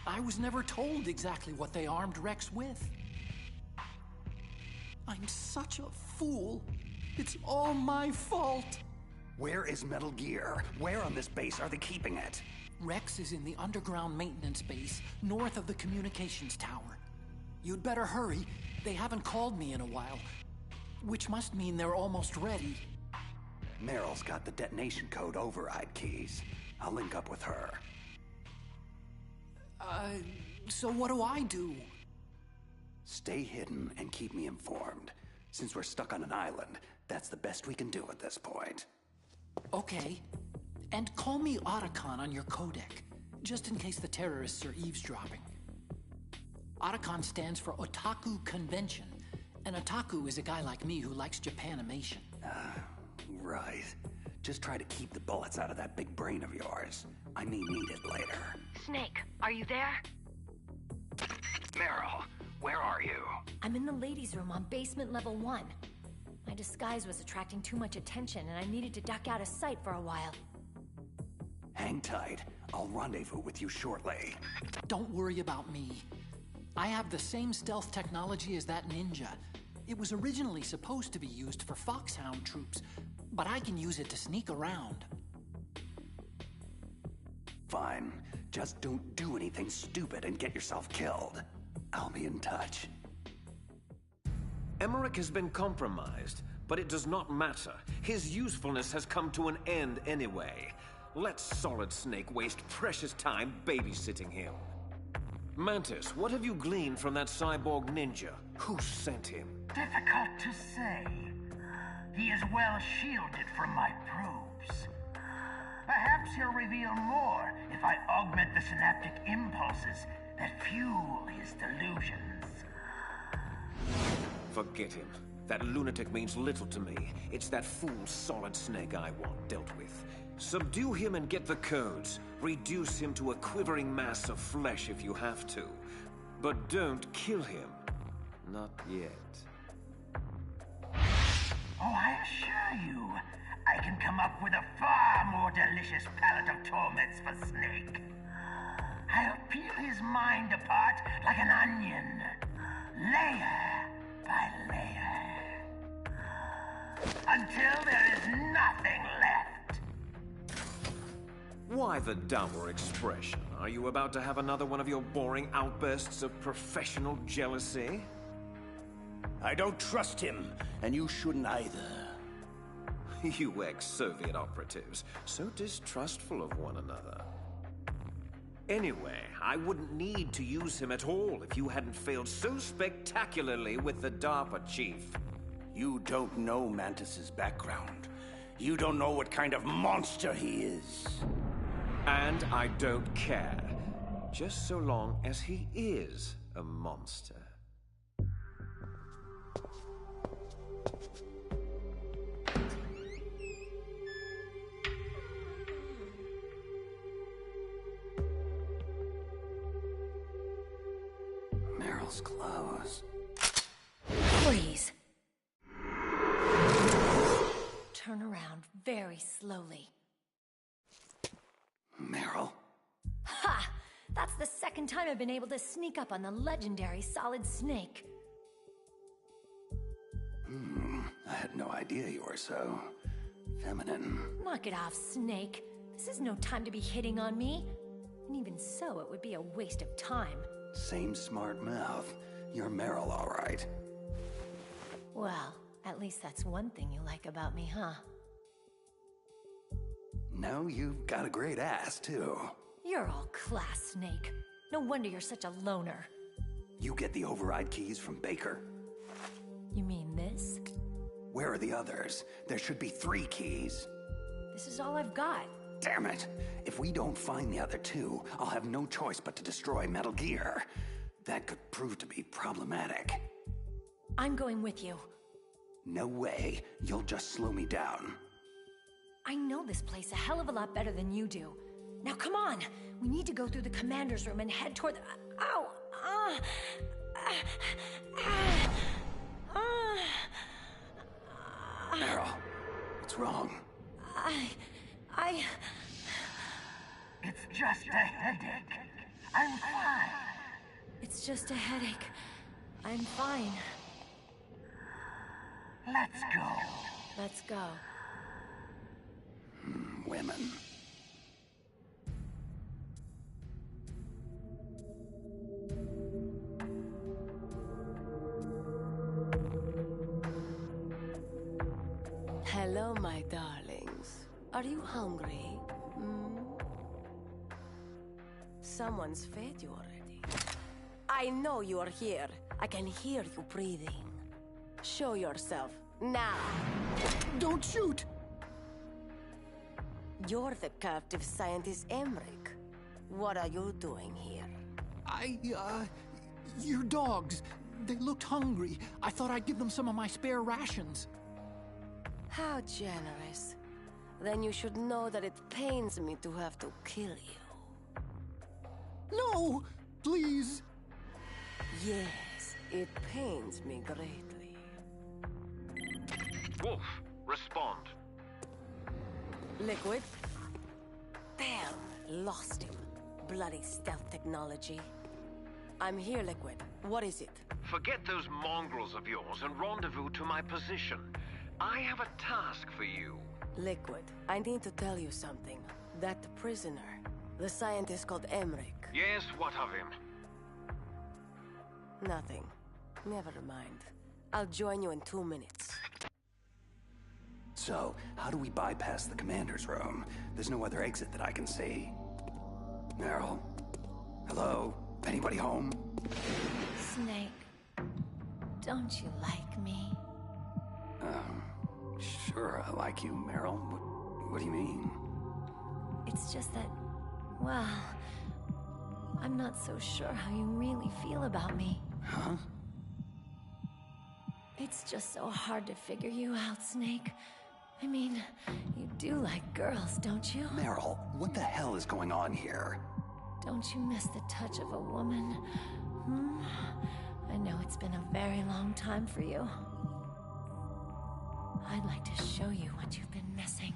I was never told exactly what they armed Rex with. I'm such a fool. It's all my fault. Where is Metal Gear? Where on this base are they keeping it? Rex is in the underground maintenance base, north of the communications tower. You'd better hurry. They haven't called me in a while. Which must mean they're almost ready. Meryl's got the detonation code override keys. I'll link up with her. So what do I do? Stay hidden and keep me informed. Since we're stuck on an island, that's the best we can do at this point. Okay. And call me Otacon on your codec, just in case the terrorists are eavesdropping. Otacon stands for Otaku Convention, and Otaku is a guy like me who likes Japanimation. Right. Just try to keep the bullets out of that big brain of yours. I may need it later. Snake, are you there? Meryl, where are you? I'm in the ladies' room on basement level 1. My disguise was attracting too much attention, and I needed to duck out of sight for a while. Hang tight. I'll rendezvous with you shortly. Don't worry about me. I have the same stealth technology as that ninja. It was originally supposed to be used for Foxhound troops, but I can use it to sneak around. Fine. Just don't do anything stupid and get yourself killed. I'll be in touch. Emmerich has been compromised, but it does not matter. His usefulness has come to an end anyway. Let Solid Snake waste precious time babysitting him. Mantis, what have you gleaned from that cyborg ninja? Who sent him? Difficult to say. He is well shielded from my probes. Perhaps he'll reveal more if I augment the synaptic impulses that fuel his delusions. Forget him. That lunatic means little to me. It's that fool Solid Snake I want dealt with. Subdue him and get the codes. Reduce him to a quivering mass of flesh if you have to. But don't kill him. Not yet. Oh, I assure you, I can come up with a far more delicious palette of torments for Snake. I'll peel his mind apart like an onion, layer by layer, until there is nothing left. Why the dour expression? Are you about to have another one of your boring outbursts of professional jealousy? I don't trust him, and you shouldn't either. You ex-Soviet operatives, so distrustful of one another. Anyway, I wouldn't need to use him at all if you hadn't failed so spectacularly with the DARPA chief. You don't know Mantis's background. You don't know what kind of monster he is. And I don't care. Just so long as he is a monster. Meryl's clothes. Please. Turn around very slowly. Meryl? Ha! That's the second time I've been able to sneak up on the legendary Solid Snake. I had no idea you were so feminine. Knock it off, Snake. This is no time to be hitting on me. And even so, it would be a waste of time. Same smart mouth. You're Meryl, all right. Well, at least that's one thing you like about me, huh? No, you've got a great ass, too. You're all class, Snake. No wonder you're such a loner. You get the override keys from Baker. You mean this? Where are the others? There should be 3 keys. This is all I've got. Damn it! If we don't find the other 2, I'll have no choice but to destroy Metal Gear. That could prove to be problematic. I'm going with you. No way. You'll just slow me down. I know this place a hell of a lot better than you do. Now come on! We need to go through the commander's room and head toward the... Ow! Meryl, what's wrong? It's just a headache. I'm fine. It's just a headache. I'm fine. Let's go. Let's go. Women. Hello, my darlings. Are you hungry? Someone's fed you already. I know you are here. I can hear you breathing. Show yourself, now! Don't shoot! You're the captive scientist Emmerich. What are you doing here? Your dogs. They looked hungry. I thought I'd give them some of my spare rations. How generous. Then you should know that it pains me to have to kill you. No! Please! Yes, it pains me greatly. Wolf, respond. Liquid? Damn, lost him. Bloody stealth technology. I'm here, Liquid. What is it? Forget those mongrels of yours and rendezvous to my position. I have a task for you. Liquid, I need to tell you something. That prisoner, the scientist called Emmerich. Yes, what of him? Nothing. Never mind. I'll join you in 2 minutes. So, how do we bypass the commander's room? There's no other exit that I can see. Meryl? Hello? Anybody home? Snake, don't you like me? Sure, I like you, Meryl. What do you mean? It's just that, well, I'm not so sure how you really feel about me. Huh? It's just so hard to figure you out, Snake. I mean, you do like girls, don't you? Meryl, what the hell is going on here? Don't you miss the touch of a woman? I know it's been a very long time for you. I'd like to show you what you've been missing.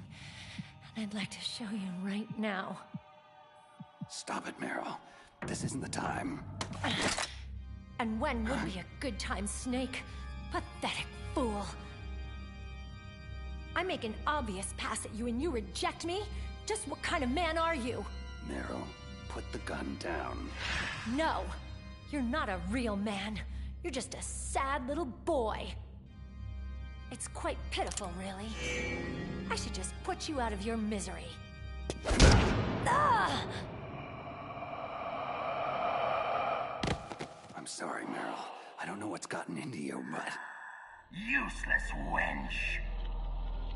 And I'd like to show you right now. Stop it, Meryl. This isn't the time. And when would be a good time, Snake? Pathetic fool. I make an obvious pass at you and you reject me? Just what kind of man are you? Meryl, put the gun down. No! You're not a real man. You're just a sad little boy. It's quite pitiful, really. I should just put you out of your misery. Ah! I'm sorry, Meryl. I don't know what's gotten into you, but... Useless wench.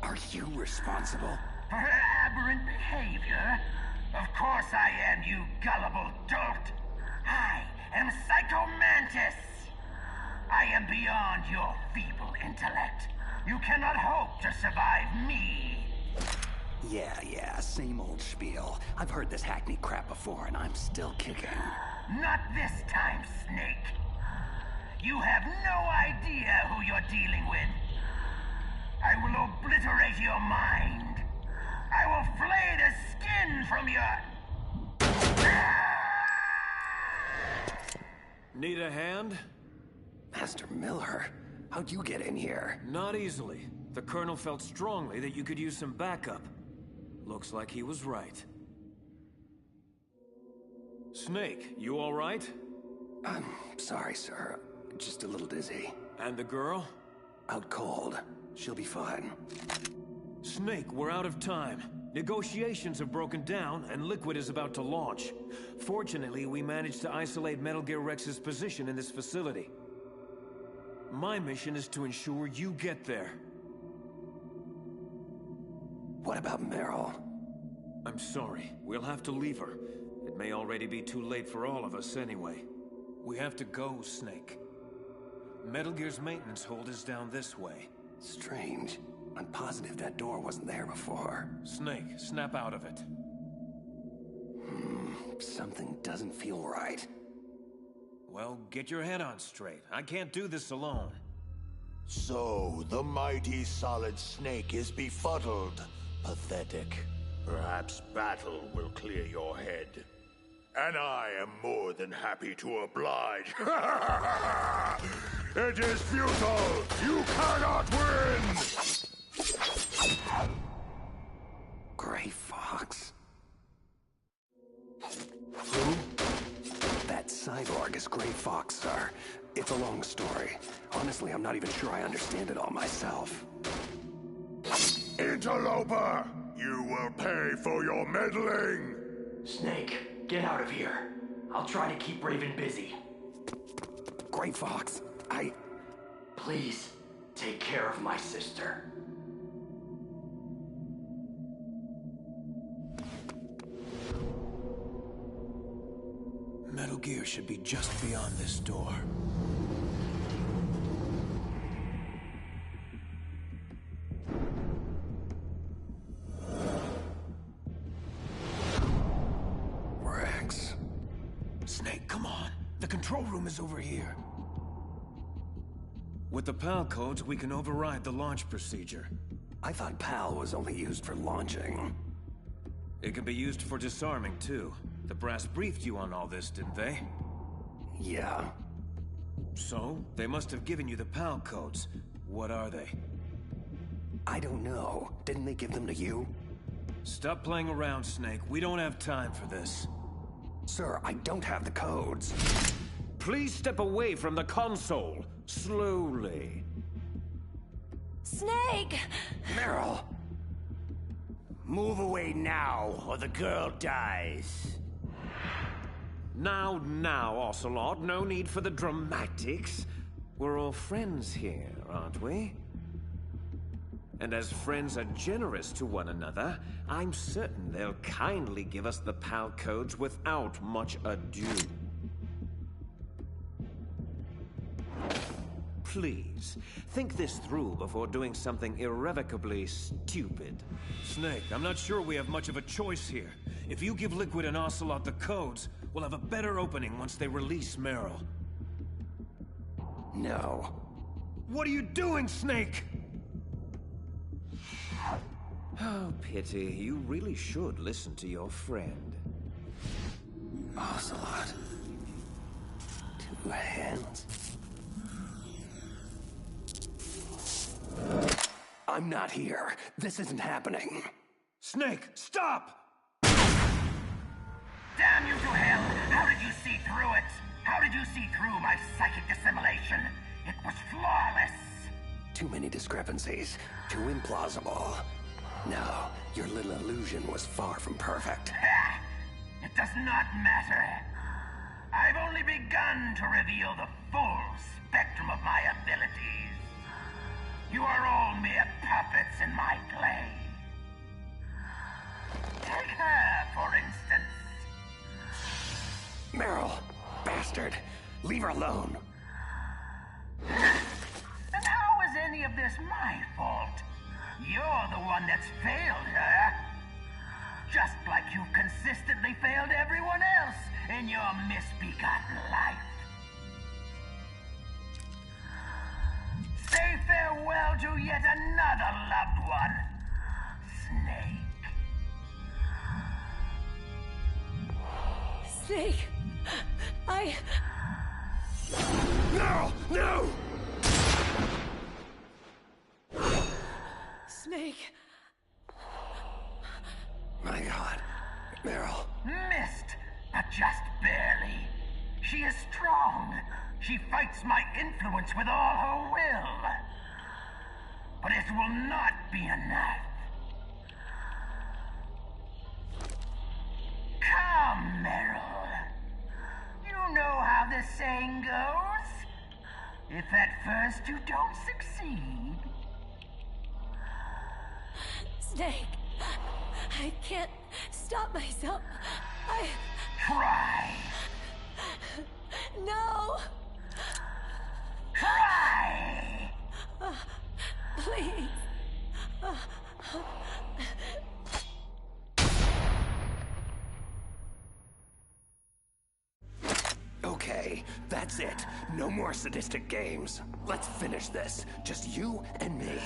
Are you responsible? For her aberrant behavior? Of course I am, you gullible dolt. I am Psycho Mantis. I am beyond your feeble intellect. You cannot hope to survive me. Yeah, same old spiel. I've heard this hackney crap before, and I'm still kicking. Not this time, Snake. You have no idea who you're dealing with. I will obliterate your mind. I will flay the skin from your... Need a hand? Master Miller, how'd you get in here? Not easily. The Colonel felt strongly that you could use some backup. Looks like he was right. Snake, you all right? I'm sorry, sir. Just a little dizzy. And the girl? Out cold. She'll be fine. Snake, we're out of time. Negotiations have broken down, and Liquid is about to launch. Fortunately, we managed to isolate Metal Gear Rex's position in this facility. My mission is to ensure you get there. What about Meryl? I'm sorry. We'll have to leave her. It may already be too late for all of us anyway. We have to go, Snake. Metal Gear's maintenance hold is down this way. Strange. I'm positive that door wasn't there before. Snake, snap out of it. Something doesn't feel right. Well, get your head on straight. I can't do this alone. So, the mighty Solid Snake is befuddled. Pathetic. Perhaps battle will clear your head. And I am more than happy to oblige. It is futile! You cannot win! Gray Fox. Who? That cyborg is Gray Fox, sir. It's a long story. Honestly, I'm not even sure I understand it all myself. Interloper! You will pay for your meddling! Snake, get out of here. I'll try to keep Raven busy. Gray Fox, Please, take care of my sister. Metal Gear should be just beyond this door. Rex. Snake, come on. The control room is over here. With the PAL codes, we can override the launch procedure. I thought PAL was only used for launching. It can be used for disarming, too. The brass briefed you on all this, didn't they? Yeah. So, they must have given you the PAL codes. What are they? I don't know. Didn't they give them to you? Stop playing around, Snake. We don't have time for this. Sir, I don't have the codes. Please step away from the console. Slowly. Snake! Meryl! Move away now, or the girl dies. Now, Ocelot. No need for the dramatics. We're all friends here, aren't we? And as friends are generous to one another, I'm certain they'll kindly give us the PAL codes without much ado. Please, think this through before doing something irrevocably stupid. Snake, I'm not sure we have much of a choice here. If you give Liquid and Ocelot the codes, we'll have a better opening once they release Meryl. No. What are you doing, Snake? Oh, pity. You really should listen to your friend. Ocelot. 2 hands. I'm not here. This isn't happening. Snake, stop! Damn you to hell! How did you see through it? How did you see through my psychic assimilation? It was flawless! Too many discrepancies. Too implausible. No, your little illusion was far from perfect. Ha! It does not matter. I've only begun to reveal the full spectrum of my abilities. You are all mere puppets in my play. Take her, for instance. Meryl, bastard, leave her alone. And how is any of this my fault? You're the one that's failed her. Just like you've consistently failed everyone else in your misbegotten life. Say farewell to yet another loved one, Snake. Snake! No! No! Snake! My God, Meryl. Missed, but just barely. She is strong. She fights my influence with all her will. But it will not be enough. Come, Meryl. You know how the saying goes. If at first you don't succeed... Snake, I can't stop myself. Try. No! Try! Please. Okay, that's it. No more sadistic games. Let's finish this. Just you and me.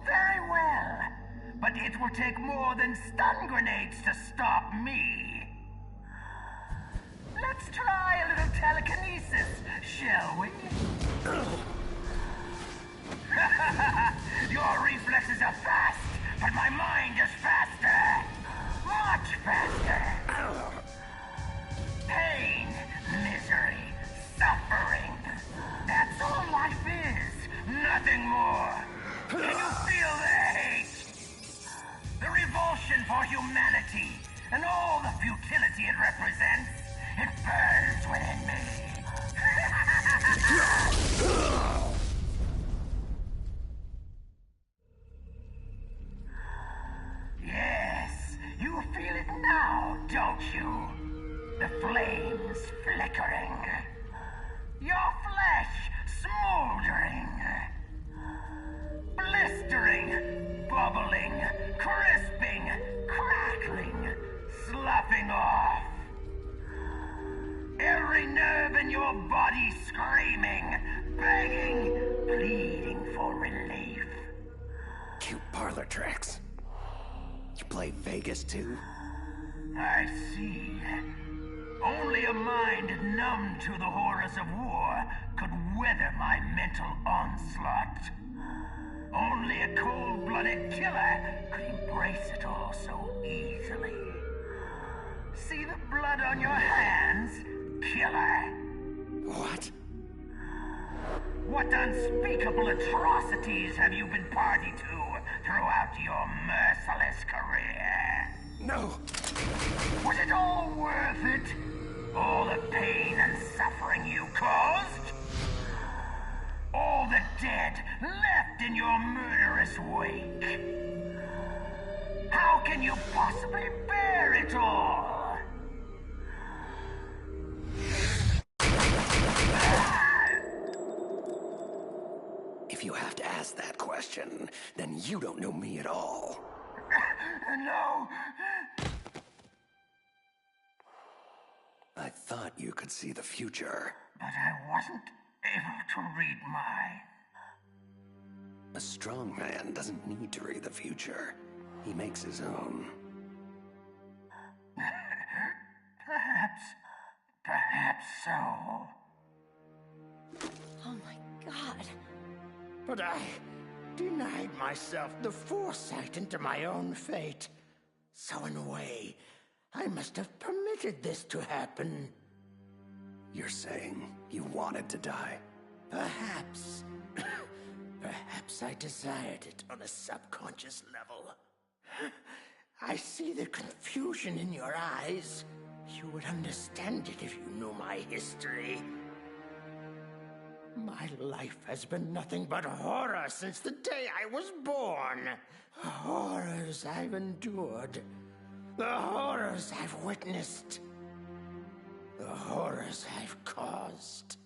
Very well. But it will take more than stun grenades to stop me. Let's try a little telekinesis, shall we? Your reflexes are fast, but my mind is faster. Much faster. Pain, misery, suffering. That's all life is. Nothing more. Can you feel the hate? The revulsion for humanity and all the futility it represents. It burns within me. Yes, you feel it now, don't you? The flames flickering. Your flesh smoldering. Blistering, bubbling, crisping, crackling, sloughing off. Every nerve in your body screaming, begging, pleading for relief. Cute parlor tricks. You play Vegas too? I see. Only a mind numb to the horrors of war could weather my mental onslaught. Only a cold-blooded killer could embrace it all so easily. See the blood on your hands, killer? What? What unspeakable atrocities have you been party to throughout your merciless career? No! Was it all worth it? All the pain and suffering you caused? All the dead left in your murderous wake. How can you possibly bear it all? If you have to ask that question, then you don't know me at all. No. I thought you could see the future. But I wasn't able to read my... A strong man doesn't need to read the future. He makes his own. Perhaps so. Oh my god. But I denied myself the foresight into my own fate. So in a way, I must have permitted this to happen. You're saying you wanted to die? Perhaps. Perhaps I desired it on a subconscious level. I see the confusion in your eyes. You would understand it if you knew my history. My life has been nothing but horror since the day I was born. Horrors I've endured. The horrors I've witnessed. The horrors I've caused.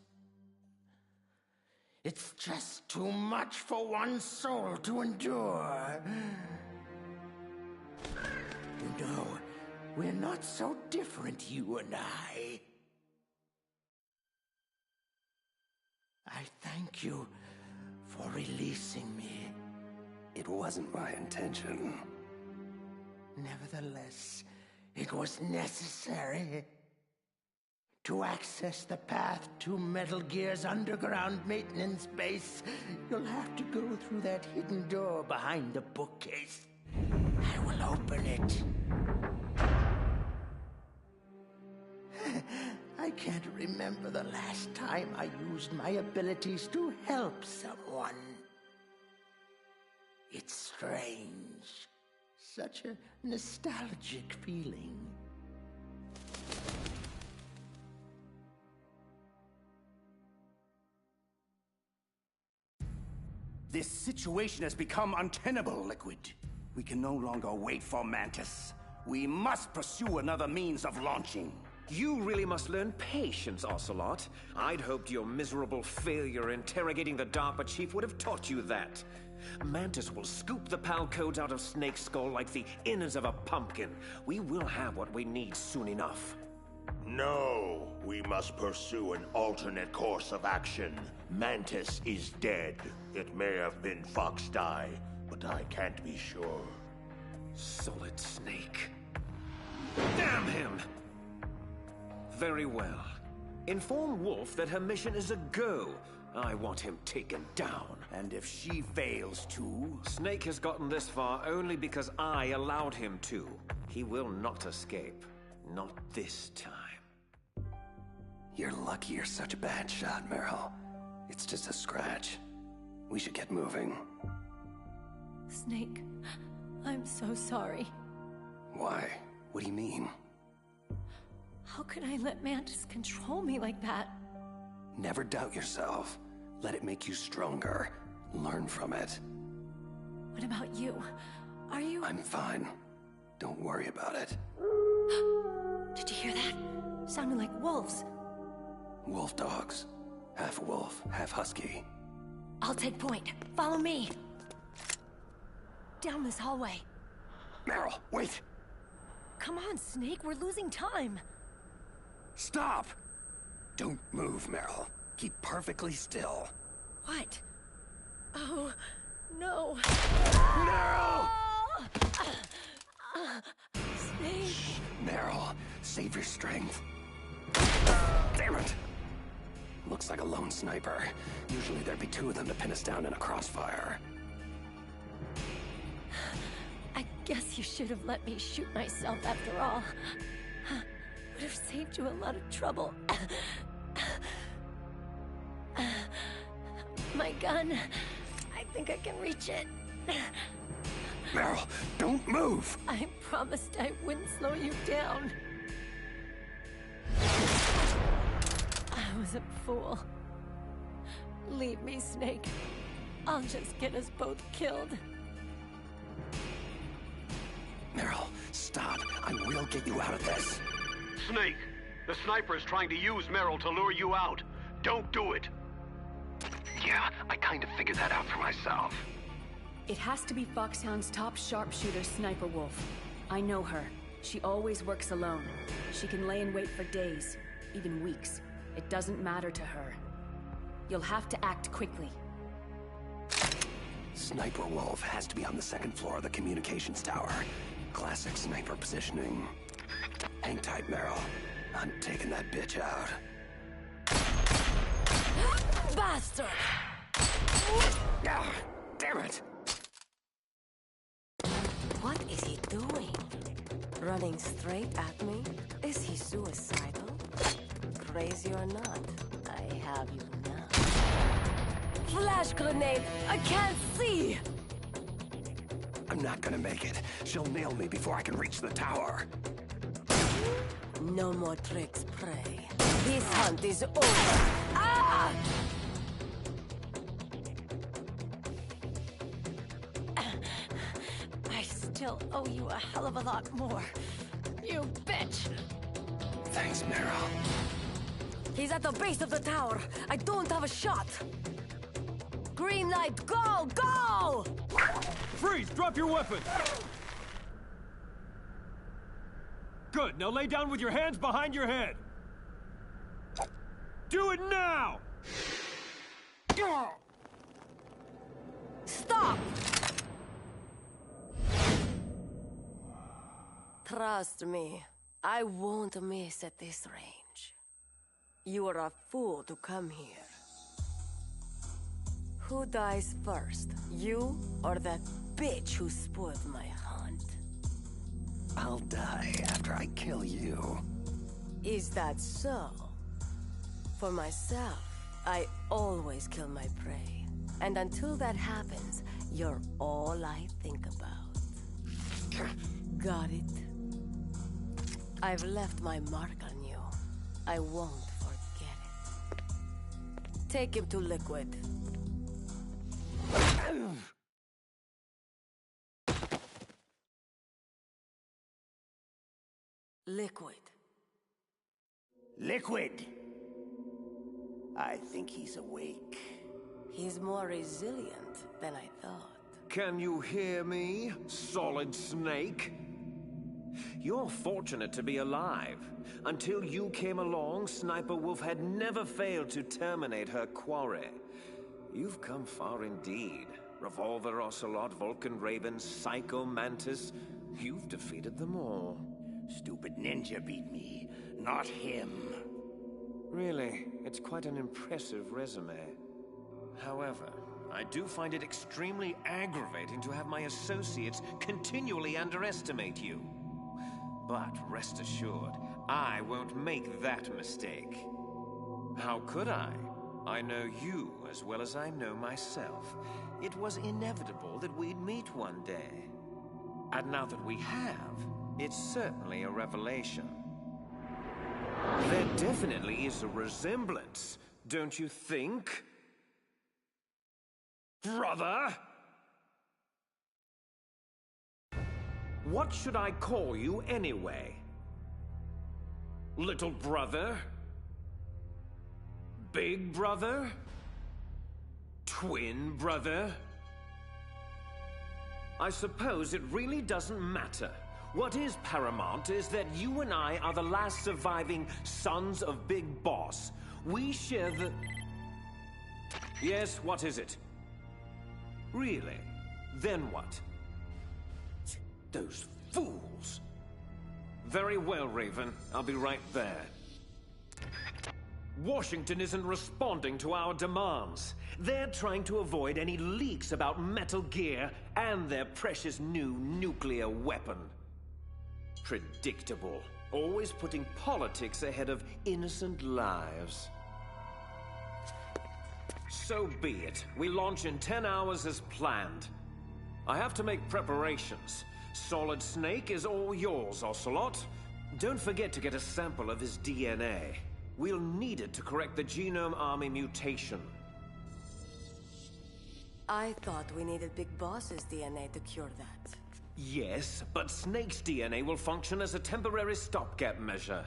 It's just too much for one soul to endure. You know, we're not so different, you and I. I thank you for releasing me. It wasn't my intention. Nevertheless, it was necessary. To access the path to Metal Gear's underground maintenance base, you'll have to go through that hidden door behind the bookcase. I will open it. I can't remember the last time I used my abilities to help someone. It's strange. Such a nostalgic feeling. This situation has become untenable, Liquid. We can no longer wait for Mantis. We must pursue another means of launching. You really must learn patience, Ocelot. I'd hoped your miserable failure interrogating the DARPA chief would have taught you that. Mantis will scoop the PAL codes out of Snake's skull like the innards of a pumpkin. We will have what we need soon enough. No, we must pursue an alternate course of action. Mantis is dead. It may have been Fox Die, but I can't be sure. Solid Snake. Damn him! Very well. Inform Wolf that her mission is a go. I want him taken down. And if she fails to... Snake has gotten this far only because I allowed him to. He will not escape. Not this time. You're lucky you're such a bad shot, Meryl. It's just a scratch. We should get moving. Snake, I'm so sorry. Why? What do you mean? How could I let Mantis control me like that? Never doubt yourself. Let it make you stronger. Learn from it. What about you? Are you... I'm fine. Don't worry about it. Did you hear that? Sounded like wolves. Wolf dogs. Half wolf, half husky. I'll take point. Follow me. Down this hallway. Meryl, wait! Come on, Snake. We're losing time. Stop! Don't move, Meryl. Keep perfectly still. What? Oh, no. Meryl! Snake. Shh, Meryl, save your strength. Damn it! Looks like a lone sniper. Usually there'd be two of them to pin us down in a crossfire. I guess you should have let me shoot myself after all. Would have saved you a lot of trouble. My gun. I think I can reach it. Meryl, don't move! I promised I wouldn't slow you down. I was a fool. Leave me, Snake. I'll just get us both killed. Meryl, stop. I will get you out of this. Snake, the sniper is trying to use Meryl to lure you out. Don't do it. Yeah, I kind of figured that out for myself. It has to be Foxhound's top sharpshooter, Sniper Wolf. I know her. She always works alone. She can lay in wait for days, even weeks. It doesn't matter to her. You'll have to act quickly. Sniper Wolf has to be on the second floor of the communications tower. Classic sniper positioning. Hang tight, Meryl. I'm taking that bitch out. Bastard! Ah, damn it! What is he doing? Running straight at me? Is he suicidal? Crazy or not, I have you now. Flash grenade! I can't see! I'm not gonna make it. She'll nail me before I can reach the tower. No more tricks, Prey. This hunt is over. Ah! I still owe you a hell of a lot more. You bitch! Thanks, Meryl. He's at the base of the tower. I don't have a shot. Green light, go! Go! Freeze! Drop your weapon! Good, now lay down with your hands behind your head. Do it now! Stop! Trust me, I won't miss at this range. You are a fool to come here. Who dies first, you or that bitch who spoiled my hunt? I'll die after I kill you. Is that so? For myself, I always kill my prey. And until that happens, you're all I think about. Got it? I've left my mark on you. I won't forget it. Take him to Liquid. Liquid. Liquid! I think he's awake. He's more resilient than I thought. Can you hear me, Solid Snake? You're fortunate to be alive. Until you came along, Sniper Wolf had never failed to terminate her quarry. You've come far indeed. Revolver, Ocelot, Vulcan Raven, Psycho Mantis. You've defeated them all. Stupid ninja beat me, not him. Really, it's quite an impressive resume. However, I do find it extremely aggravating to have my associates continually underestimate you. But rest assured, I won't make that mistake. How could I? I know you as well as I know myself. It was inevitable that we'd meet one day. And now that we have, it's certainly a revelation. There definitely is a resemblance, don't you think? Brother? What should I call you anyway? Little brother? Big brother? Twin brother? I suppose it really doesn't matter. What is paramount is that you and I are the last surviving sons of Big Boss. We share the... Yes, what is it? Really? Then what? Those fools! Very well, Raven. I'll be right there. Washington isn't responding to our demands. They're trying to avoid any leaks about Metal Gear and their precious new nuclear weapon. Predictable. Always putting politics ahead of innocent lives. So be it. We launch in 10 hours as planned. I have to make preparations. Solid Snake is all yours, Ocelot. Don't forget to get a sample of his DNA. We'll need it to correct the Genome Army mutation. I thought we needed Big Boss's DNA to cure that. Yes, but Snake's DNA will function as a temporary stopgap measure.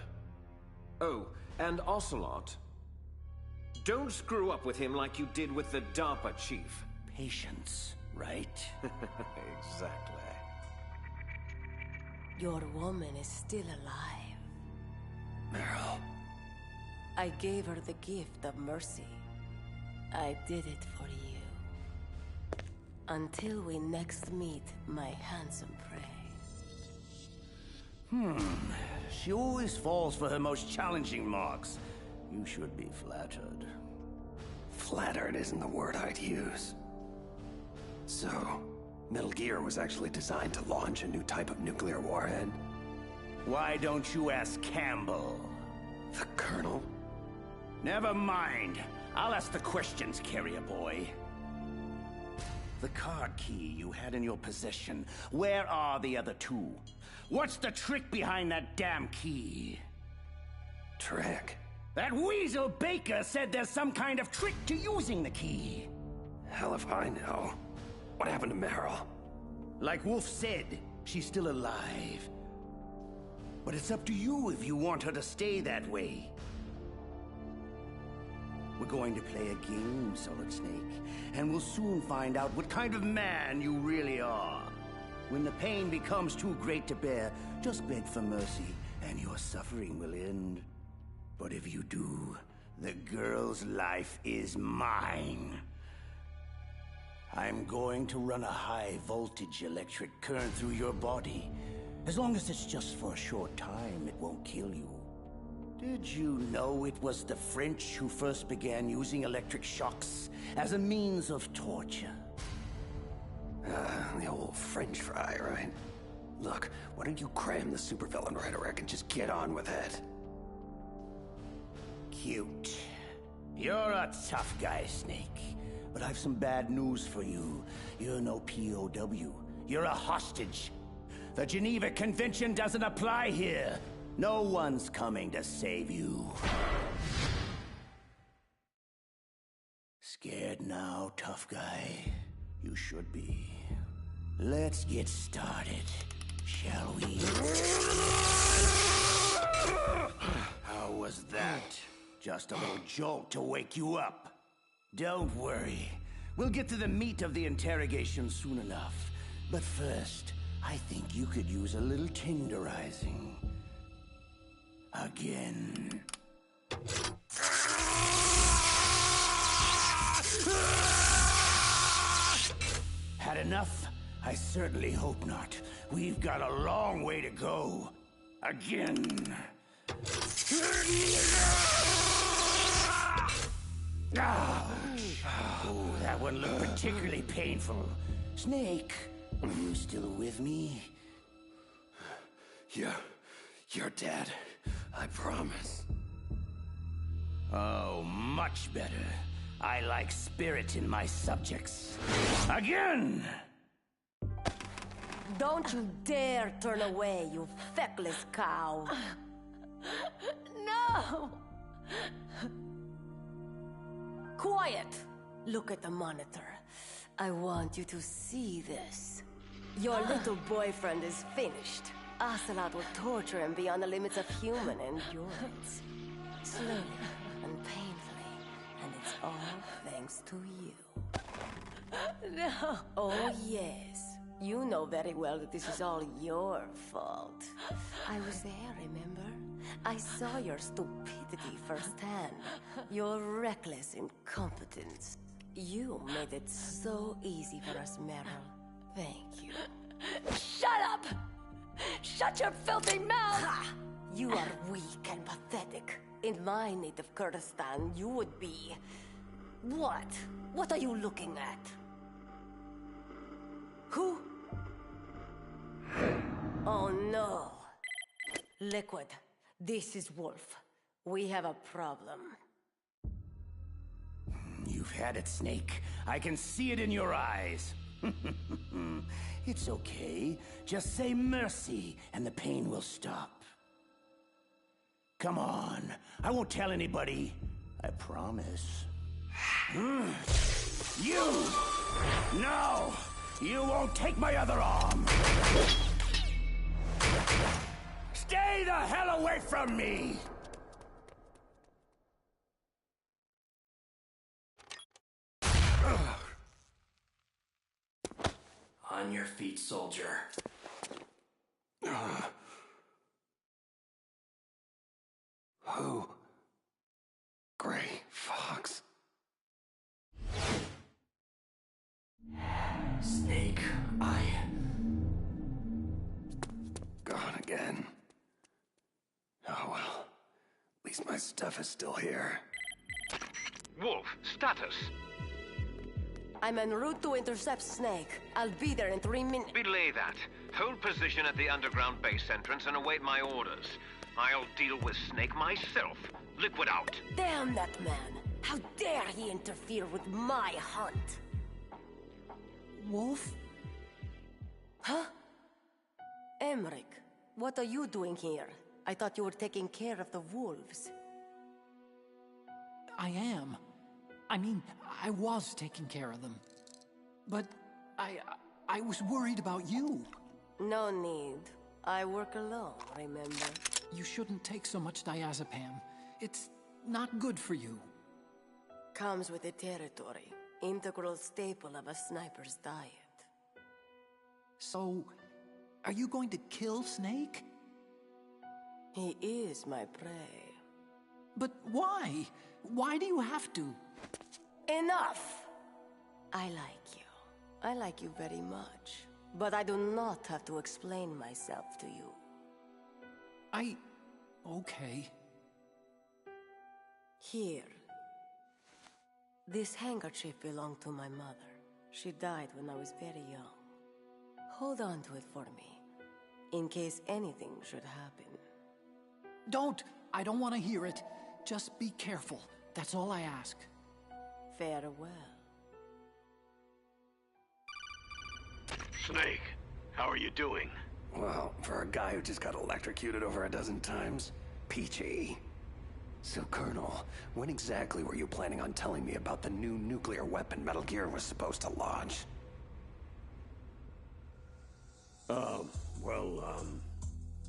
Oh, and Ocelot. Don't screw up with him like you did with the DARPA chief. Patience, right? Exactly. Your woman is still alive. Meryl. I gave her the gift of mercy. I did it for you. Until we next meet, my handsome prey. She always falls for her most challenging marks. You should be flattered. Flattered isn't the word I'd use. So, Metal Gear was actually designed to launch a new type of nuclear warhead? Why don't you ask Campbell? The Colonel? Never mind. I'll ask the questions, carrier boy. The card key you had in your possession, where are the other two? What's the trick behind that damn key? Trick? That weasel Baker said there's some kind of trick to using the key. Hell if I know. What happened to Meryl? Like Wolf said, she's still alive. But it's up to you if you want her to stay that way. We're going to play a game, Solid Snake, and we'll soon find out what kind of man you really are. When the pain becomes too great to bear, just beg for mercy, and your suffering will end. But if you do, the girl's life is mine. I'm going to run a high-voltage electric current through your body. As long as it's just for a short time, it won't kill you. Did you know it was the French who first began using electric shocks as a means of torture? The old French fry, right? Look, why don't you cram the supervillain rhetoric and just get on with it? Cute. You're a tough guy, Snake. But I've some bad news for you. You're no POW. You're a hostage. The Geneva Convention doesn't apply here. No one's coming to save you. Scared now, tough guy? You should be. Let's get started, shall we? How was that? Just a little jolt to wake you up. Don't worry. We'll get to the meat of the interrogation soon enough. But first, I think you could use a little tenderizing. Again. Had enough? I certainly hope not. We've got a long way to go. Again. Oh, that one looked particularly painful. Snake, are you still with me? You're dead. I promise. Oh, much better. I like spirit in my subjects. Again! Don't you dare turn away, you feckless cow. No! Quiet! Look at the monitor. I want you to see this. Your little boyfriend is finished. Ocelot will torture him beyond the limits of human endurance. Slowly and painfully. And it's all thanks to you. No! Oh, yes. You know very well that this is all your fault. I was there, remember? I saw your stupidity firsthand. Your reckless incompetence. You made it so easy for us, Meryl. Thank you. Shut up! Shut your filthy mouth! Ha! You are weak and pathetic. In my native Kurdistan, you would be... What? What are you looking at? Who? Oh no. Liquid, this is Wolf. We have a problem. You've had it, Snake. I can see it in your eyes. It's okay. Just say mercy, and the pain will stop. Come on. I won't tell anybody. I promise. You! No! You won't take my other arm! Stay the hell away from me! On your feet, soldier. Who? Gray Fox. Snake, Gone again. Oh well. At least my stuff is still here. Wolf, status. I'm en route to intercept Snake. I'll be there in 3 minutes. Belay that. Hold position at the underground base entrance and await my orders. I'll deal with Snake myself. Liquid out. Damn that man! How dare he interfere with my hunt? Wolf? Huh? Emmerich, what are you doing here? I thought you were taking care of the wolves. I am. I mean, I was taking care of them. But I was worried about you. No need. I work alone, remember? You shouldn't take so much diazepam. It's not good for you. Comes with the territory. Integral staple of a sniper's diet. So, are you going to kill Snake? He is my prey. But why? Why do you have to? Enough! I like you. I like you very much. But I do not have to explain myself to you. Okay. Here. This handkerchief belonged to my mother. She died when I was very young. Hold on to it for me, in case anything should happen. Don't! I don't want to hear it. Just be careful. That's all I ask. Farewell. Snake, how are you doing? Well, for a guy who just got electrocuted over a dozen times, peachy. So, Colonel, when exactly were you planning on telling me about the new nuclear weapon Metal Gear was supposed to launch?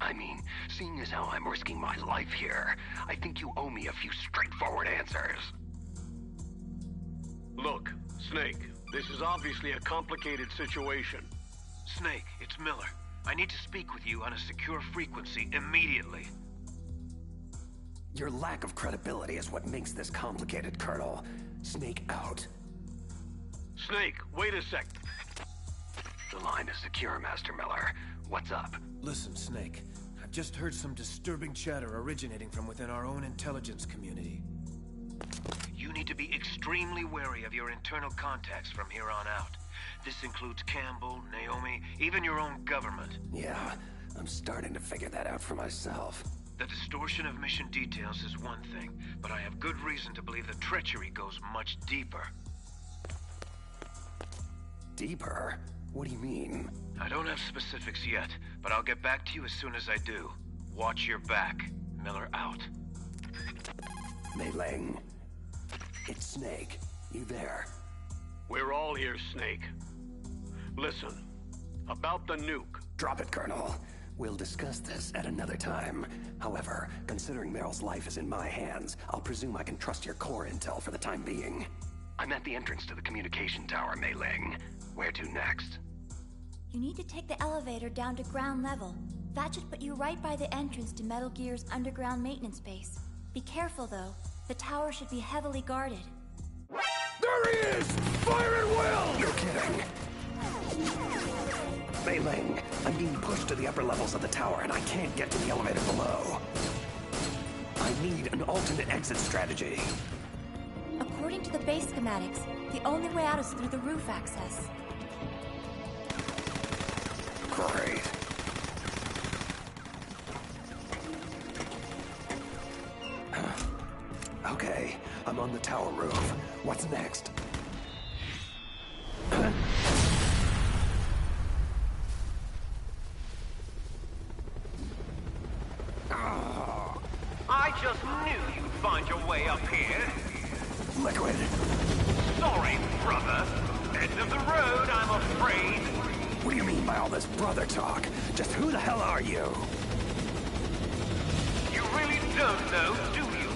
I mean, seeing as how I'm risking my life here, I think you owe me a few straightforward answers. Look, Snake, this is obviously a complicated situation. Snake, it's Miller. I need to speak with you on a secure frequency immediately. Your lack of credibility is what makes this complicated, Colonel. Snake out. Snake, wait a sec. The line is secure, Master Miller. What's up? Listen, Snake. I've just heard some disturbing chatter originating from within our own intelligence community. You need to be extremely wary of your internal contacts from here on out. This includes Campbell, Naomi, even your own government. Yeah, I'm starting to figure that out for myself. The distortion of mission details is one thing, but I have good reason to believe the treachery goes much deeper. Deeper? What do you mean? I don't have specifics yet, but I'll get back to you as soon as I do. Watch your back. Miller out. Mei Ling. It's Snake. You there? We're all here, Snake. Listen, about the nuke. Drop it, Colonel. We'll discuss this at another time. However, considering Meryl's life is in my hands, I'll presume I can trust your core intel for the time being. I'm at the entrance to the communication tower, Mei Ling. Where to next? You need to take the elevator down to ground level. That should put you right by the entrance to Metal Gear's underground maintenance base. Be careful, though. The tower should be heavily guarded. There he is! Fire at will! You're kidding. Mei Ling, I'm being pushed to the upper levels of the tower and I can't get to the elevator below. I need an alternate exit strategy. According to the base schematics, the only way out is through the roof access. Great. Okay, I'm on the tower roof. What's next? I just knew you'd find your way up here. Liquid. Sorry, brother. End of the road, I'm afraid. What do you mean by all this brother talk? Just who the hell are you? You really don't know, do you?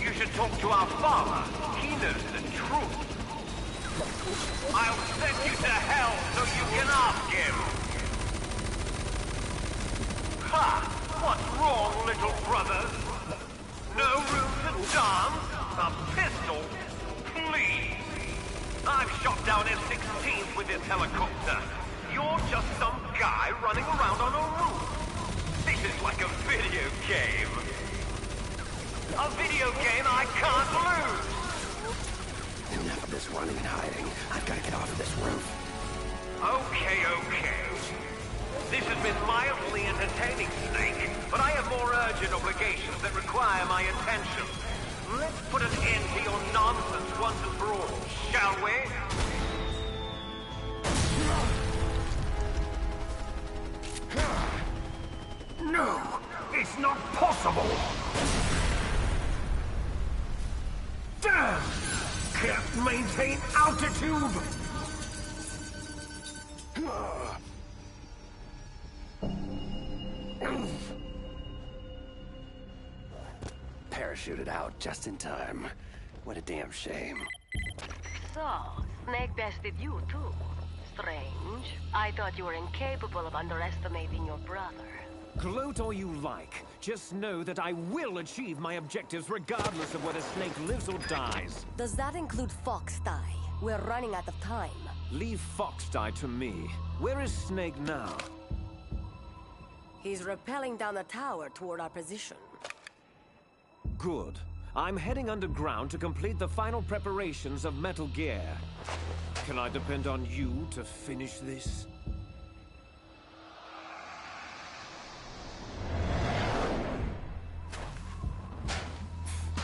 You should talk to our father. He knows the truth. I'll send you to hell so you can ask him. Ha! What's wrong, little brother? No room to dance? A pistol? Please! I've shot down F-16s with this helicopter. You're just some guy running around on a roof. This is like a video game. A video game I can't lose! Enough of this running and hiding. I've got to get off of this roof. Okay. This has been mildly entertaining, Snake, but I have more urgent obligations that require my attention. Let's put an end to your nonsense once and for all, shall we? No! It's not possible! Damn! Can't maintain altitude! Parachuted out just in time. What a damn shame. So, Snake bested you too. Strange. I thought you were incapable of underestimating your brother. Gloat all you like. Just know that I will achieve my objectives regardless of whether Snake lives or dies. Does that include Foxdie? We're running out of time. Leave Foxdie to me. Where is Snake now? He's rappelling down the tower toward our position. Good. I'm heading underground to complete the final preparations of Metal Gear. Can I depend on you to finish this?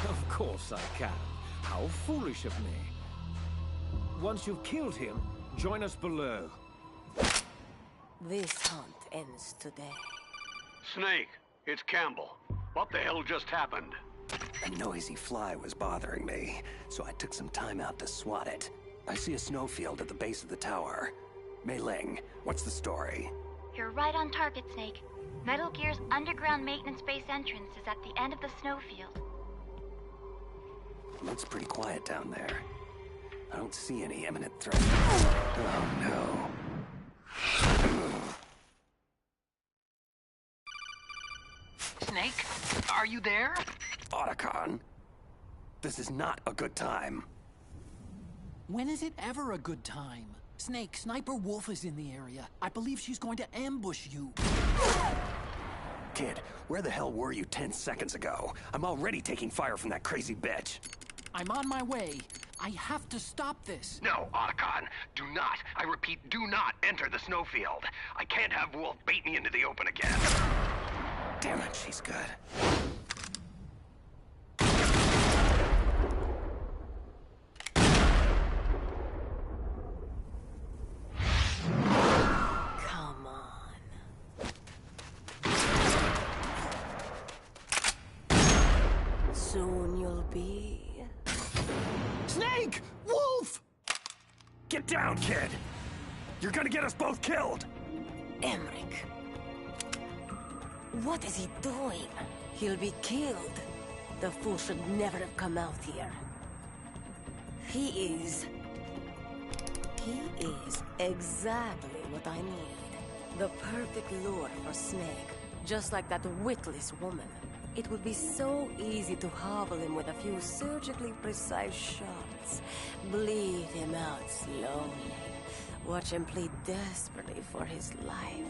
Of course I can. How foolish of me. Once you've killed him, join us below. This hunt ends today. Snake, it's Campbell. What the hell just happened? A noisy fly was bothering me, so I took some time out to swat it. I see a snowfield at the base of the tower. Mei Ling, what's the story? You're right on target, Snake. Metal Gear's underground maintenance base entrance is at the end of the snowfield. Looks pretty quiet down there. I don't see any imminent threat. Oh no. Snake, are you there? Otacon, this is not a good time. When is it ever a good time? Snake, Sniper Wolf is in the area. I believe she's going to ambush you. Kid, where the hell were you 10 seconds ago? I'm already taking fire from that crazy bitch. I'm on my way. I have to stop this. No, Otacon, do not, I repeat, do not enter the snowfield. I can't have Wolf bait me into the open again. Damn it, she's good. Come on. Soon you'll be... Snake! Wolf! Get down, kid! You're gonna get us both killed! Emmerich. What is he doing? He'll be killed. The fool should never have come out here. He is exactly what I need. The perfect lure for Snake. Just like that witless woman. It would be so easy to hobble him with a few surgically precise shots. Bleed him out slowly. Watch him plead desperately for his life.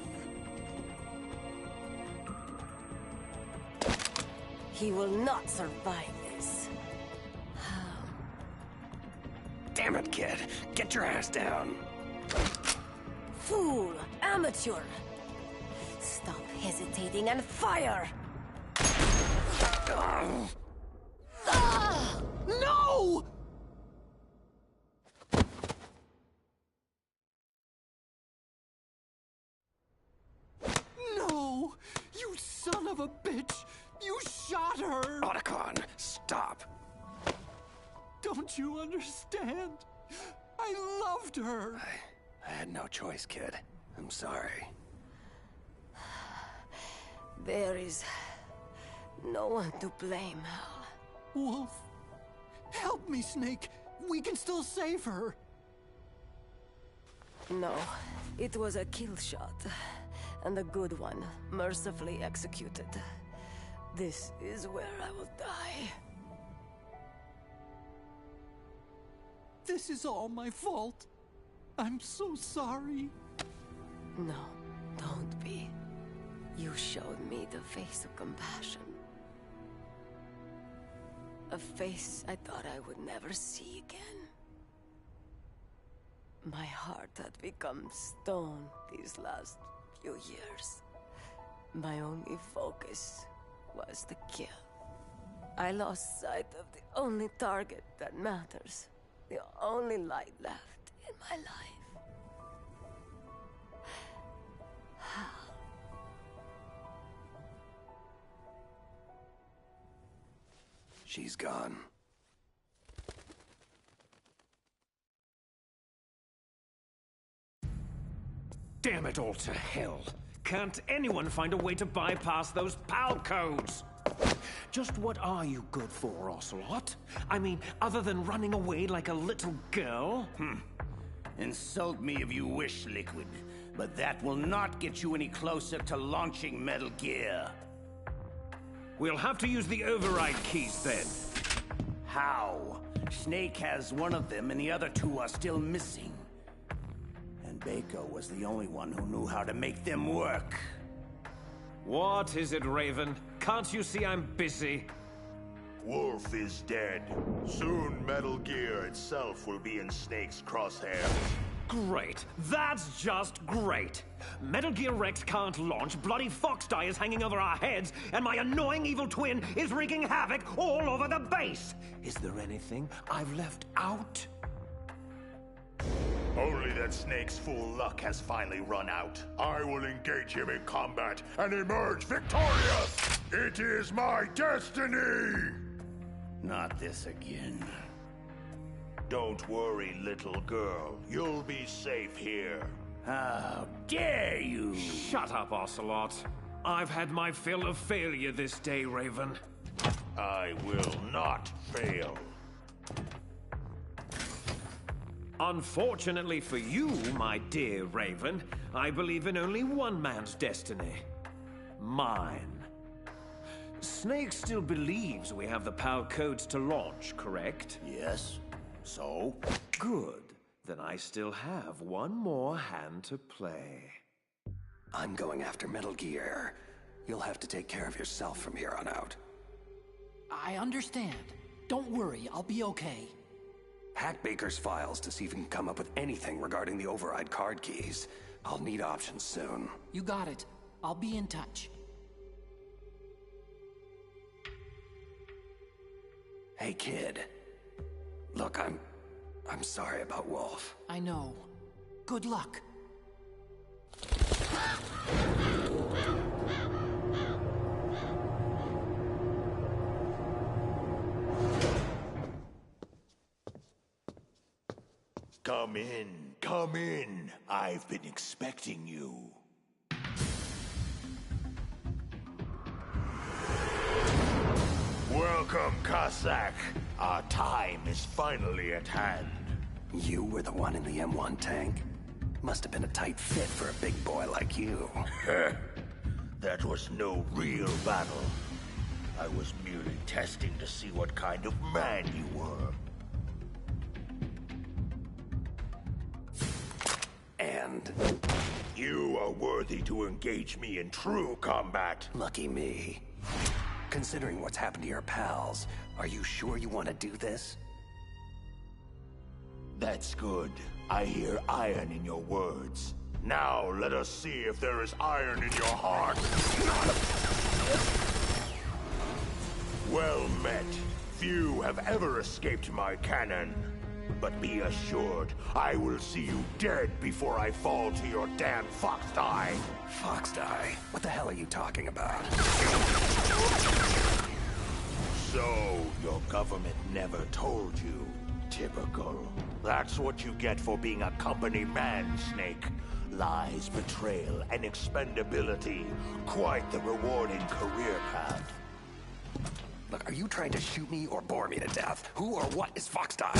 He will not survive this. Damn it, kid. Get your ass down. Fool! Amateur! Stop hesitating and fire! No! No! You son of a bitch! You shot her! Otacon, stop. Don't you understand? I loved her! I had no choice, kid. I'm sorry. There is no one to blame, Hal. Wolf, help me, Snake. We can still save her. No, it was a kill shot. And a good one, mercifully executed. This is where I will die. This is all my fault. I'm so sorry. No, don't be. You showed me the face of compassion. A face I thought I would never see again. My heart had become stone these last few years. My only focus was the kill. I lost sight of the only target that matters. The only light left in my life. Hal. She's gone. Damn it all to hell. Can't anyone find a way to bypass those PAL codes? Just what are you good for, Ocelot? I mean, other than running away like a little girl? Insult me if you wish, Liquid, but that will not get you any closer to launching Metal Gear. We'll have to use the override keys then. How? Snake has one of them and the other two are still missing. And Baker was the only one who knew how to make them work. What is it, Raven? Can't you see I'm busy? Wolf is dead. Soon Metal Gear itself will be in Snake's crosshairs. Great. That's just great. Metal Gear Rex can't launch, bloody Foxdie is hanging over our heads, and my annoying evil twin is wreaking havoc all over the base. Is there anything I've left out? Only that Snake's full luck has finally run out. I will engage him in combat and emerge victorious! It is my destiny! Not this again. Don't worry, little girl. You'll be safe here. How dare you! Shut up, Ocelot. I've had my fill of failure this day, Raven. I will not fail. Unfortunately for you, my dear Raven, I believe in only one man's destiny. Mine. Snake still believes we have the PAL codes to launch, correct? Yes. So? Good. Then I still have one more hand to play. I'm going after Metal Gear. You'll have to take care of yourself from here on out. I understand. Don't worry, I'll be okay. Hack Baker's files to see if you can come up with anything regarding the override card keys. I'll need options soon. You got it. I'll be in touch. Hey, kid. Look, I'm sorry about Wolf. I know. Good luck. Come in, come in. I've been expecting you. Welcome, Cossack. Our time is finally at hand. You were the one in the M1 tank? Must have been a tight fit for a big boy like you. That was no real battle. I was merely testing to see what kind of man you were. And? You are worthy to engage me in true combat. Lucky me. Considering what's happened to your pals, are you sure you want to do this? That's good. I hear iron in your words. Now let us see if there is iron in your heart. Well met. Few have ever escaped my cannon. But be assured, I will see you dead before I fall to your damn Foxdie. Foxdie? What the hell are you talking about? So, your government never told you. Typical. That's what you get for being a company man, Snake. Lies, betrayal, and expendability. Quite the rewarding career path. Look, are you trying to shoot me or bore me to death? Who or what is Fox Die?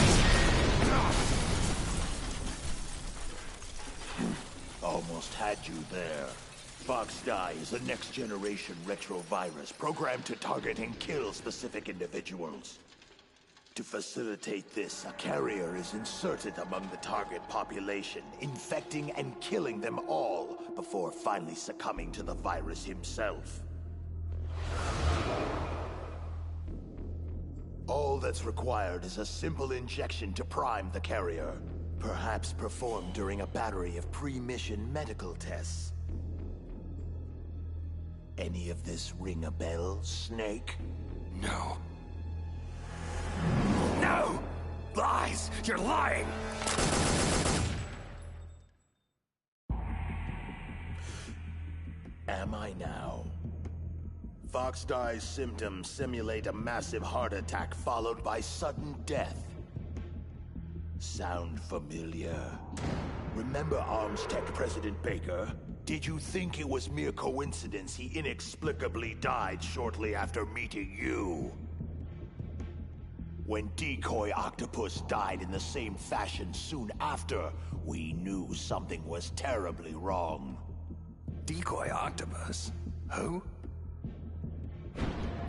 Almost had you there. Fox Die is a next-generation retrovirus programmed to target and kill specific individuals. To facilitate this, a carrier is inserted among the target population, infecting and killing them all before finally succumbing to the virus himself. All that's required is a simple injection to prime the carrier, perhaps performed during a battery of pre-mission medical tests. Any of this ring a bell, Snake? No. No! Lies! You're lying! Am I now? Fox Die's symptoms simulate a massive heart attack followed by sudden death. Sound familiar? Remember Armstech President Baker? Did you think it was mere coincidence he inexplicably died shortly after meeting you? When Decoy Octopus died in the same fashion soon after, we knew something was terribly wrong. Decoy Octopus? Who?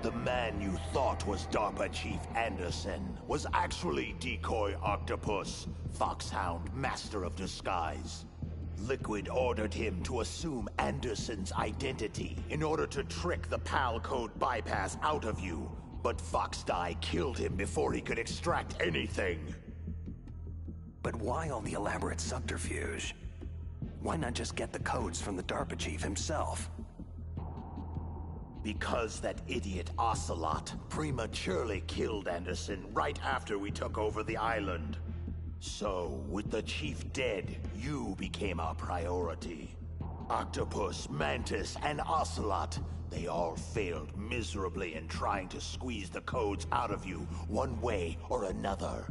The man you thought was DARPA Chief Anderson was actually Decoy Octopus, Foxhound Master of Disguise. Liquid ordered him to assume Anderson's identity in order to trick the PAL code bypass out of you, but Fox Die killed him before he could extract anything. But why all the elaborate subterfuge? Why not just get the codes from the DARPA chief himself? Because that idiot Ocelot prematurely killed Anderson right after we took over the island. So, with the chief dead, you became our priority. Octopus, Mantis, and Ocelot, they all failed miserably in trying to squeeze the codes out of you one way or another.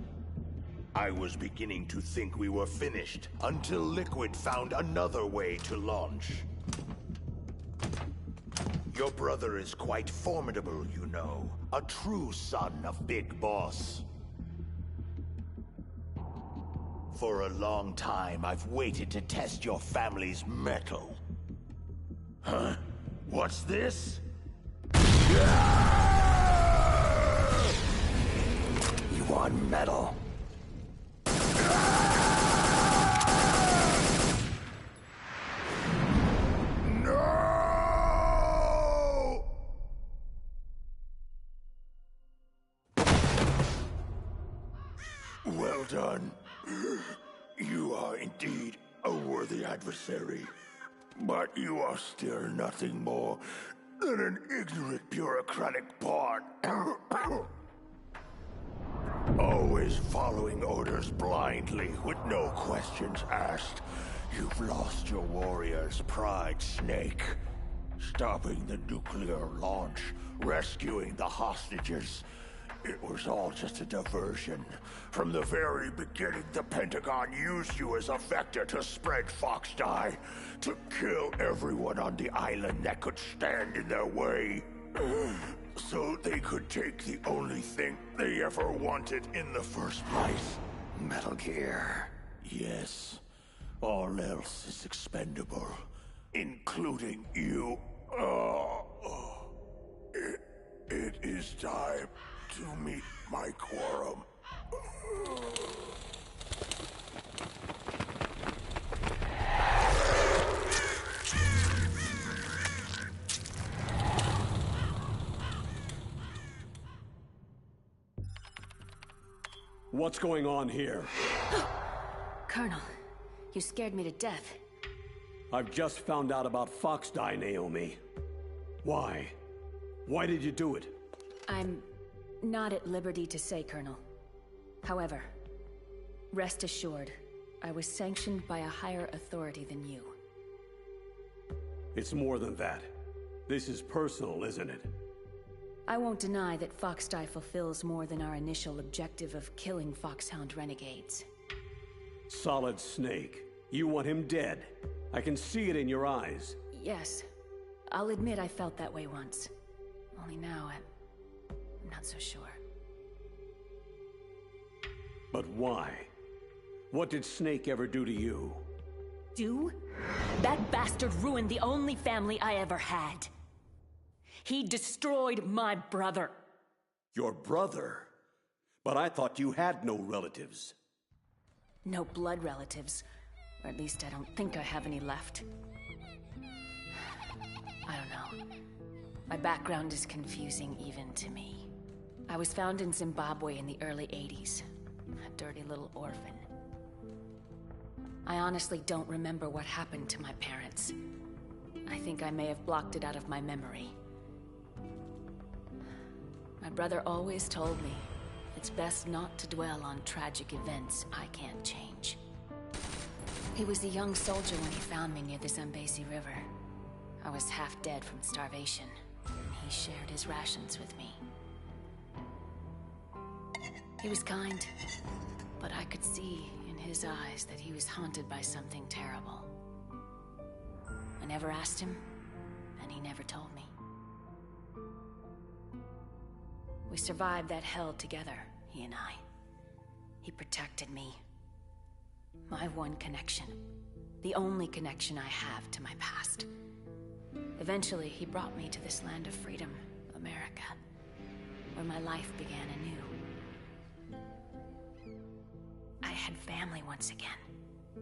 I was beginning to think we were finished until Liquid found another way to launch. Your brother is quite formidable, you know. A true son of Big Boss. For a long time, I've waited to test your family's mettle. Huh? What's this? You want metal? Well done. You are indeed a worthy adversary. But you are still nothing more than an ignorant bureaucratic pawn. Always following orders blindly with no questions asked. You've lost your warrior's pride, Snake. Stopping the nuclear launch, rescuing the hostages. It was all just a diversion. From the very beginning, the Pentagon used you as a vector to spread Fox Die, to kill everyone on the island that could stand in their way. So they could take the only thing they ever wanted in the first place. Metal Gear. Yes. All else is expendable, including you. It is time to meet my quorum. What's going on here? Colonel, you scared me to death. I've just found out about Fox Die, Naomi. Why? Why did you do it? I'm not at liberty to say, Colonel. However, rest assured, I was sanctioned by a higher authority than you. It's more than that. This is personal, isn't it? I won't deny that Fox Die fulfills more than our initial objective of killing Foxhound renegades. Solid Snake. You want him dead. I can see it in your eyes. Yes. I'll admit I felt that way once. Only now, I'm not so sure. But why? What did Snake ever do to you? Do? That bastard ruined the only family I ever had. He destroyed my brother. Your brother? But I thought you had no relatives. No blood relatives. Or at least I don't think I have any left. I don't know. My background is confusing even to me. I was found in Zimbabwe in the early 80s. A dirty little orphan. I honestly don't remember what happened to my parents. I think I may have blocked it out of my memory. My brother always told me it's best not to dwell on tragic events I can't change. He was a young soldier when he found me near the Zambezi River. I was half dead from starvation, and he shared his rations with me. He was kind, but I could see in his eyes that he was haunted by something terrible. I never asked him, and he never told me. We survived that hell together, he and I. He protected me. My one connection. The only connection I have to my past. Eventually, he brought me to this land of freedom, America, where my life began anew. I had family once again.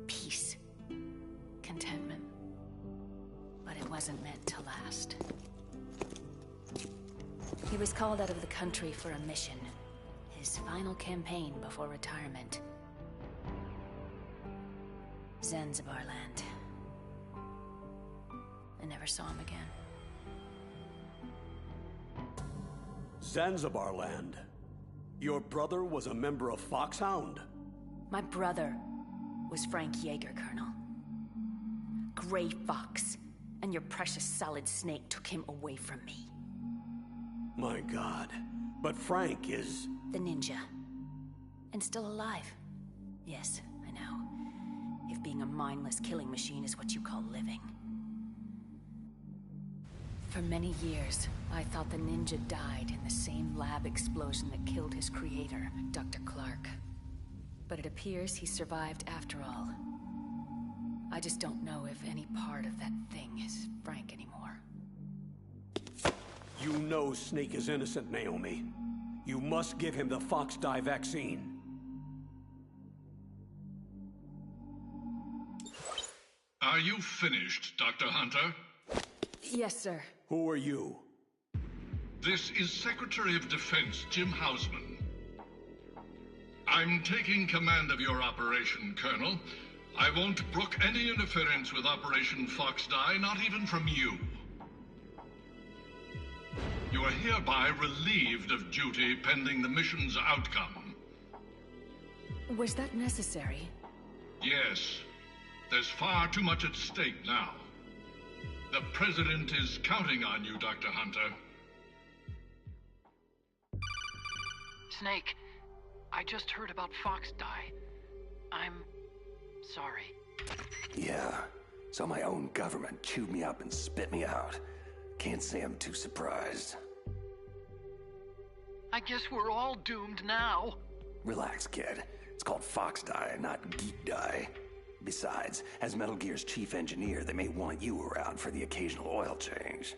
Peace. Contentment. But it wasn't meant to last. He was called out of the country for a mission. His final campaign before retirement. Zanzibar land. I never saw him again. Zanzibar land? Your brother was a member of Foxhound? My brother was Frank Yeager, Colonel. Gray Fox. And your precious Solid Snake took him away from me. My God. But Frank is... the ninja. And still alive. Yes, I know. If being a mindless killing machine is what you call living. For many years, I thought the ninja died in the same lab explosion that killed his creator, Dr. Clark. But it appears he survived after all. I just don't know if any part of that thing is Frank anymore. You know Snake is innocent, Naomi. You must give him the Fox Die vaccine. Are you finished, Dr. Hunter? Yes, sir. Who are you? This is Secretary of Defense Jim Hausman. I'm taking command of your operation, Colonel. I won't brook any interference with Operation Fox Die, not even from you. You are hereby relieved of duty pending the mission's outcome. Was that necessary? Yes. There's far too much at stake now. The President is counting on you, Dr. Hunter. Snake, I just heard about Fox Die. I'm... sorry. Yeah, so my own government chewed me up and spit me out. Can't say I'm too surprised. I guess we're all doomed now. Relax, kid. It's called Fox Die, not Geek Die. Besides, as Metal Gear's chief engineer, they may want you around for the occasional oil change.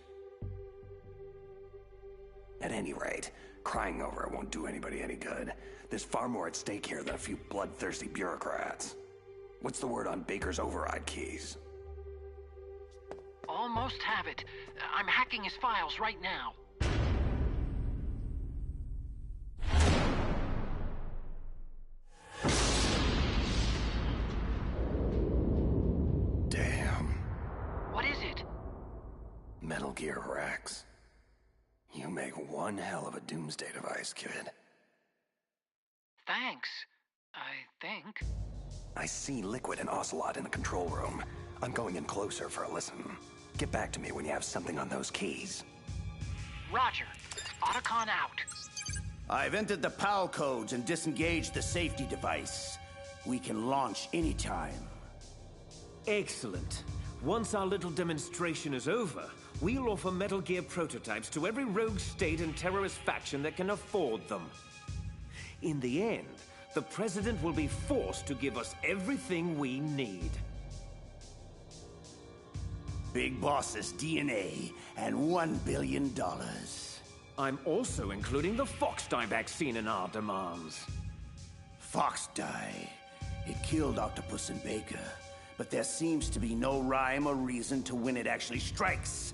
At any rate, crying over it won't do anybody any good. There's far more at stake here than a few bloodthirsty bureaucrats. What's the word on Baker's override keys? Almost have it. I'm hacking his files right now. Damn. What is it? Metal Gear Rex. You make one hell of a doomsday device, kid. Thanks, I think. I see Liquid and Ocelot in the control room. I'm going in closer for a listen. Get back to me when you have something on those keys. Roger. Otacon out. I've entered the PAL codes and disengaged the safety device. We can launch anytime. Excellent. Once our little demonstration is over, we'll offer Metal Gear prototypes to every rogue state and terrorist faction that can afford them. In the end, the President will be forced to give us everything we need. Big Boss's DNA and $1 billion. I'm also including the Fox-Die vaccine in our demands. Fox-Die. It killed Octopus and Baker, but there seems to be no rhyme or reason to when it actually strikes.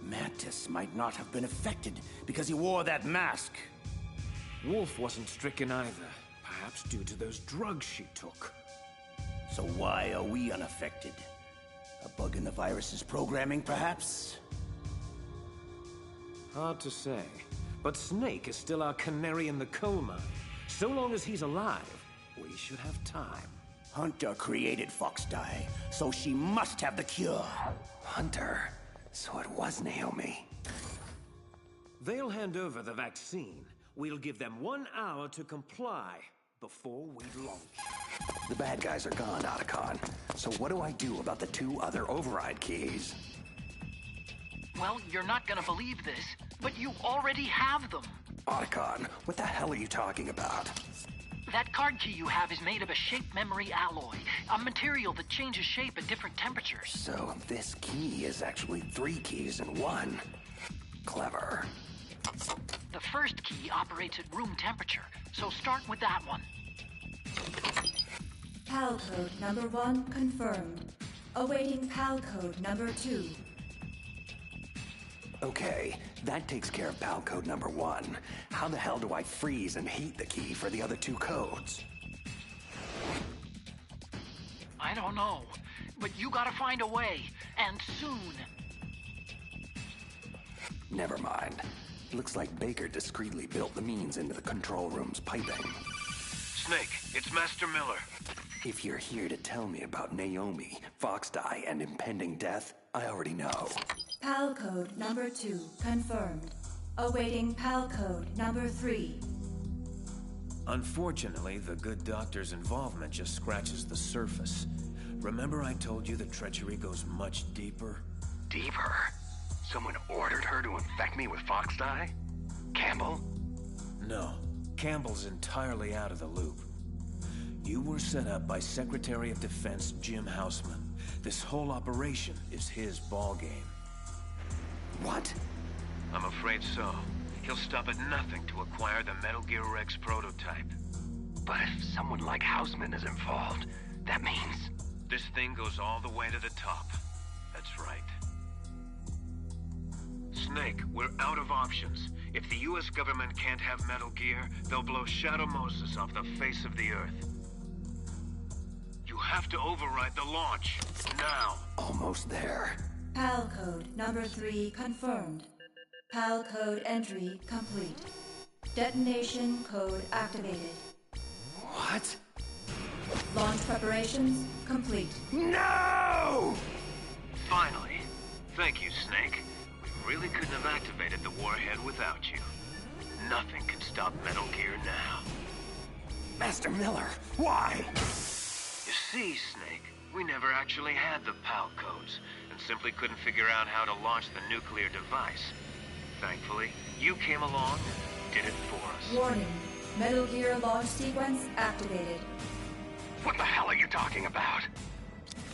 Mantis might not have been affected because he wore that mask. Wolf wasn't stricken either, perhaps due to those drugs she took. So why are we unaffected? A bug in the virus's programming, perhaps? Hard to say, but Snake is still our canary in the coal mine. So long as he's alive, we should have time. Hunter created Fox-Die, so she must have the cure. Hunter? So it was Naomi. They'll hand over the vaccine. We'll give them 1 hour to comply before we launch. The bad guys are gone, Otacon. So what do I do about the 2 other override keys? Well, you're not gonna believe this, but you already have them. Otacon, what the hell are you talking about? That card key you have is made of a shape memory alloy, a material that changes shape at different temperatures. So this key is actually 3 keys in one. Clever. The first key operates at room temperature, so start with that one. PAL code number 1 confirmed. Awaiting PAL code number 2. Okay, that takes care of PAL code number 1. How the hell do I freeze and heat the key for the other 2 codes? I don't know, but you gotta find a way, and soon. Never mind. Looks like Baker discreetly built the means into the control room's piping. Snake, it's Master Miller. If you're here to tell me about Naomi, Fox-Die, and impending death, I already know. PAL code number 2 confirmed. Awaiting PAL code number 3. Unfortunately, the good doctor's involvement just scratches the surface. Remember I told you the treachery goes much deeper? Deeper? Someone ordered her to infect me with Fox-Die? Campbell? No. Campbell's entirely out of the loop. You were set up by Secretary of Defense Jim Houseman. This whole operation is his ballgame. What? I'm afraid so. He'll stop at nothing to acquire the Metal Gear Rex prototype. But if someone like Houseman is involved, that means... This thing goes all the way to the top. That's right. Snake, we're out of options. If the US government can't have Metal Gear, they'll blow Shadow Moses off the face of the Earth. You have to override the launch. Now. Almost there. PAL code number 3 confirmed. PAL code entry complete. Detonation code activated. What? Launch preparations complete. No! Finally. Thank you, Snake. We really couldn't have activated the warhead without you. Nothing can stop Metal Gear now. Master Miller, why? You see, Snake, we never actually had the PAL codes, and simply couldn't figure out how to launch the nuclear device. Thankfully, you came along and did it for us. Warning. Metal Gear launch sequence activated. What the hell are you talking about?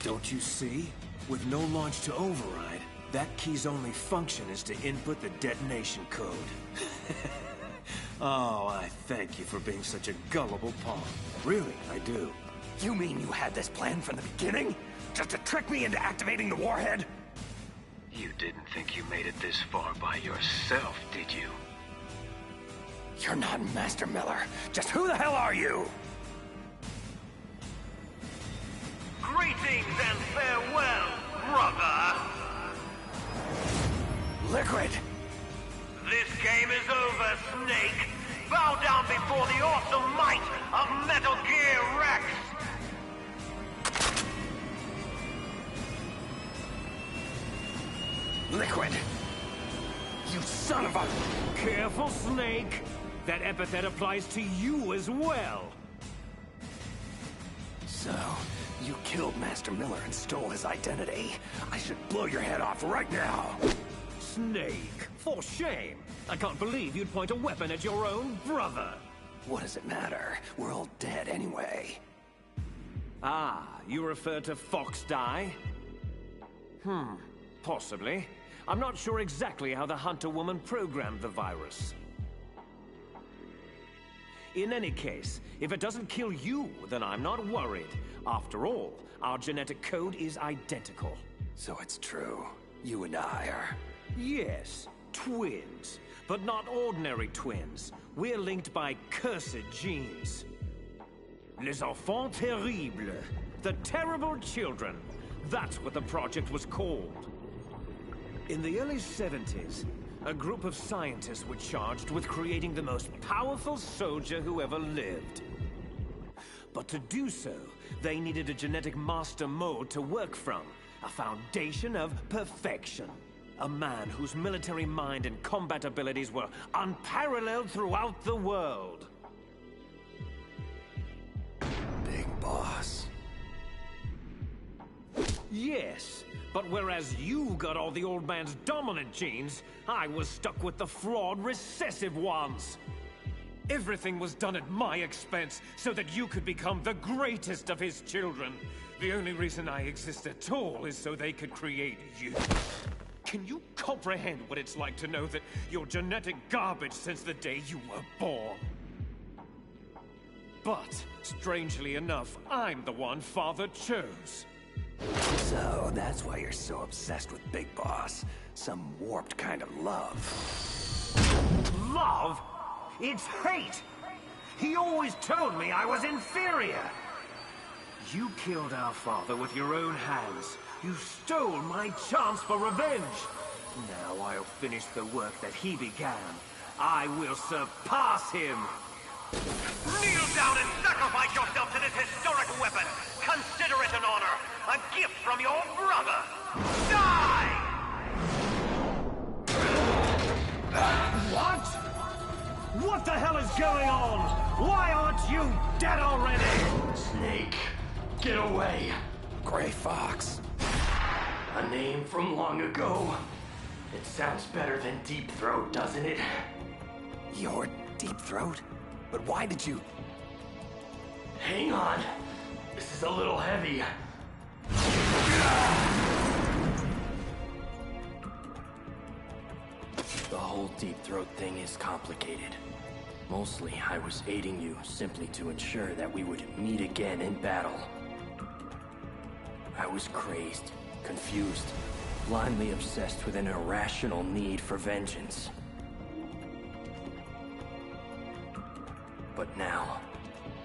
Don't you see? With no launch to override, that key's only function is to input the detonation code. Oh, I thank you for being such a gullible pawn. Really, I do. You mean you had this plan from the beginning? Just to trick me into activating the warhead? You didn't think you made it this far by yourself, did you? You're not Master Miller. Just who the hell are you? Greetings and farewell, brother! Liquid! This game is over, Snake! Bow down before the awesome might of Metal Gear Rex! Liquid! You son of a... Careful, Snake! That epithet applies to you as well! So, you killed Master Miller and stole his identity. I should blow your head off right now. Snake, for shame. I can't believe you'd point a weapon at your own brother. What does it matter? We're all dead anyway. Ah, you refer to Fox Die? Possibly. I'm not sure exactly how the Hunter woman programmed the virus. In any case, if it doesn't kill you, then I'm not worried. After all, our genetic code is identical. So it's true. You and I are... Yes, twins. But not ordinary twins. We're linked by cursed genes. Les enfants terribles. The terrible children. That's what the project was called. In the early 70s, a group of scientists were charged with creating the most powerful soldier who ever lived. But to do so, they needed a genetic master mold to work from, a foundation of perfection. A man whose military mind and combat abilities were unparalleled throughout the world. Big Boss. Yes, but whereas you got all the old man's dominant genes, I was stuck with the flawed recessive ones. Everything was done at my expense so that you could become the greatest of his children. The only reason I exist at all is so they could create you. Can you comprehend what it's like to know that you're genetic garbage since the day you were born? But, strangely enough, I'm the one Father chose. So, that's why you're so obsessed with Big Boss. Some warped kind of love. Love? It's hate! He always told me I was inferior! You killed our father with your own hands. You stole my chance for revenge. Now I'll finish the work that he began. I will surpass him. Kneel down and sacrifice yourself to this historic weapon. Consider it an honor. A gift from your brother. Die! What? What the hell is going on? Why aren't you dead already? Snake, get away. Gray Fox. A name from long ago. It sounds better than Deep Throat, doesn't it? You're Deep Throat? But why did you... Hang on. This is a little heavy. The whole Deep Throat thing is complicated. Mostly, I was aiding you simply to ensure that we would meet again in battle. I was crazed, confused, blindly obsessed with an irrational need for vengeance. But now,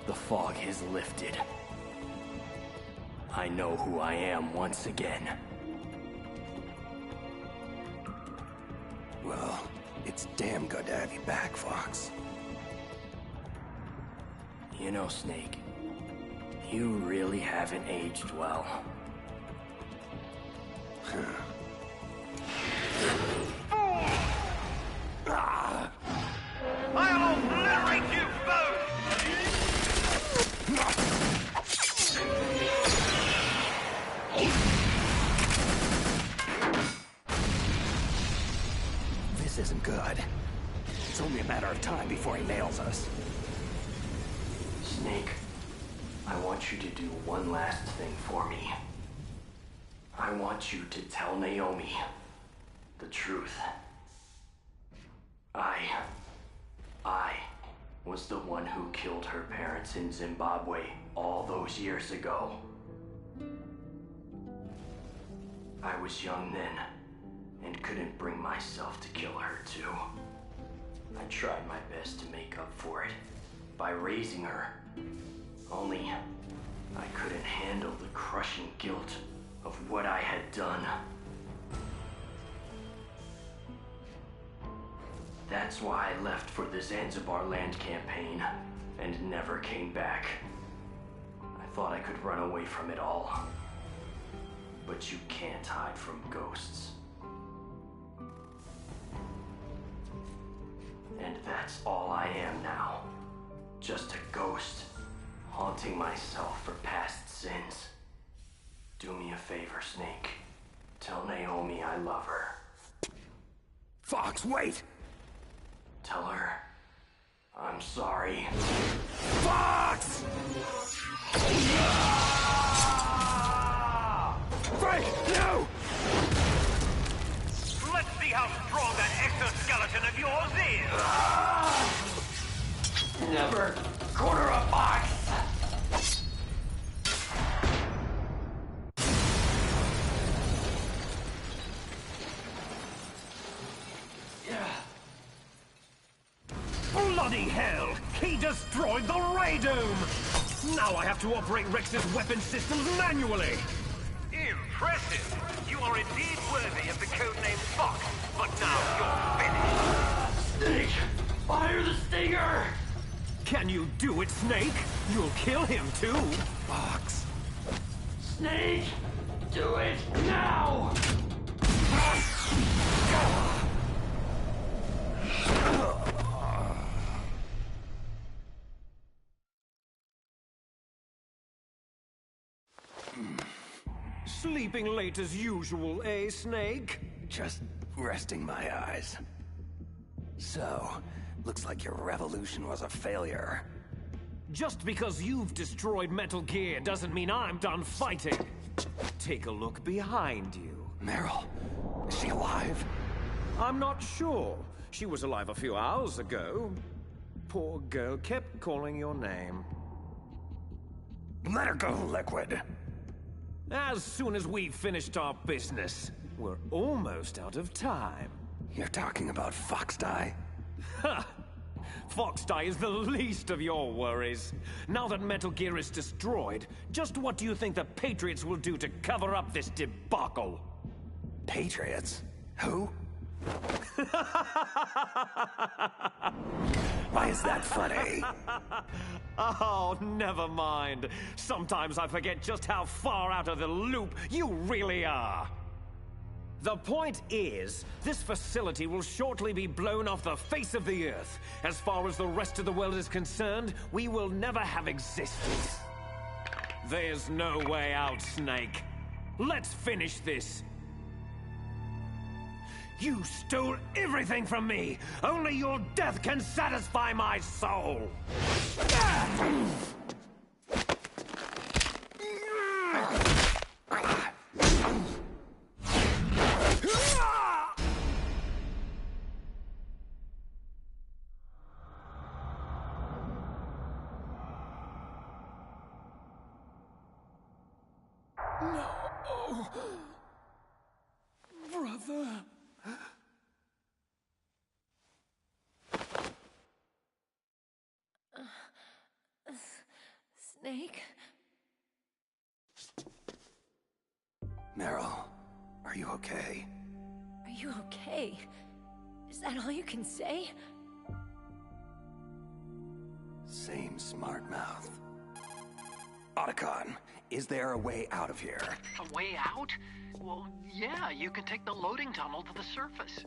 the fog has lifted. I know who I am once again. Well, it's damn good to have you back, Fox. You know, Snake, you really haven't aged well. I'll obliterate you both! This isn't good. It's only a matter of time before he nails us. Snake, I want you to do one last thing for me. I want you to tell Naomi the truth. I was the one who killed her parents in Zimbabwe all those years ago. I was young then, and couldn't bring myself to kill her too. I tried my best to make up for it by raising her. Only, I couldn't handle the crushing guilt of what I had done. That's why I left for the Zanzibar land campaign and never came back. I thought I could run away from it all. But you can't hide from ghosts. And that's all I am now. Just a ghost, haunting myself for past sins. Do me a favor, Snake. Tell Naomi I love her. Fox, wait! Tell her I'm sorry. Fox! Frank, no! Let's see how strong that exoskeleton of yours is! Never corner a fox! Bloody hell! He destroyed the Ray Dome! Now I have to operate Rex's weapon systems manually! Impressive! You are indeed worthy of the codename Fox, but now you're finished! Snake! Fire the stinger! Can you do it, Snake? You'll kill him too! Fox! Snake! Do it now! Sleeping late as usual, eh, Snake? Just resting my eyes. So, looks like your revolution was a failure. Just because you've destroyed Metal Gear doesn't mean I'm done fighting. Take a look behind you. Meryl, is she alive? I'm not sure. She was alive a few hours ago. Poor girl kept calling your name. Let her go, Liquid. As soon as we've finished our business, we're almost out of time. You're talking about Foxdie? Ha! Foxdie is the least of your worries. Now that Metal Gear is destroyed, just what do you think the Patriots will do to cover up this debacle? Patriots? Who? Why is that funny? Oh, never mind. Sometimes I forget just how far out of the loop you really are. The point is, this facility will shortly be blown off the face of the Earth. As far as the rest of the world is concerned, we will never have existed. There's no way out, Snake. Let's finish this. You stole everything from me! Only your death can satisfy my soul! No. Brother. Snake? Meryl, are you okay? Are you okay? Is that all you can say? Same smart mouth. Otacon, is there a way out of here? A way out? Well, yeah, you can take the loading tunnel to the surface.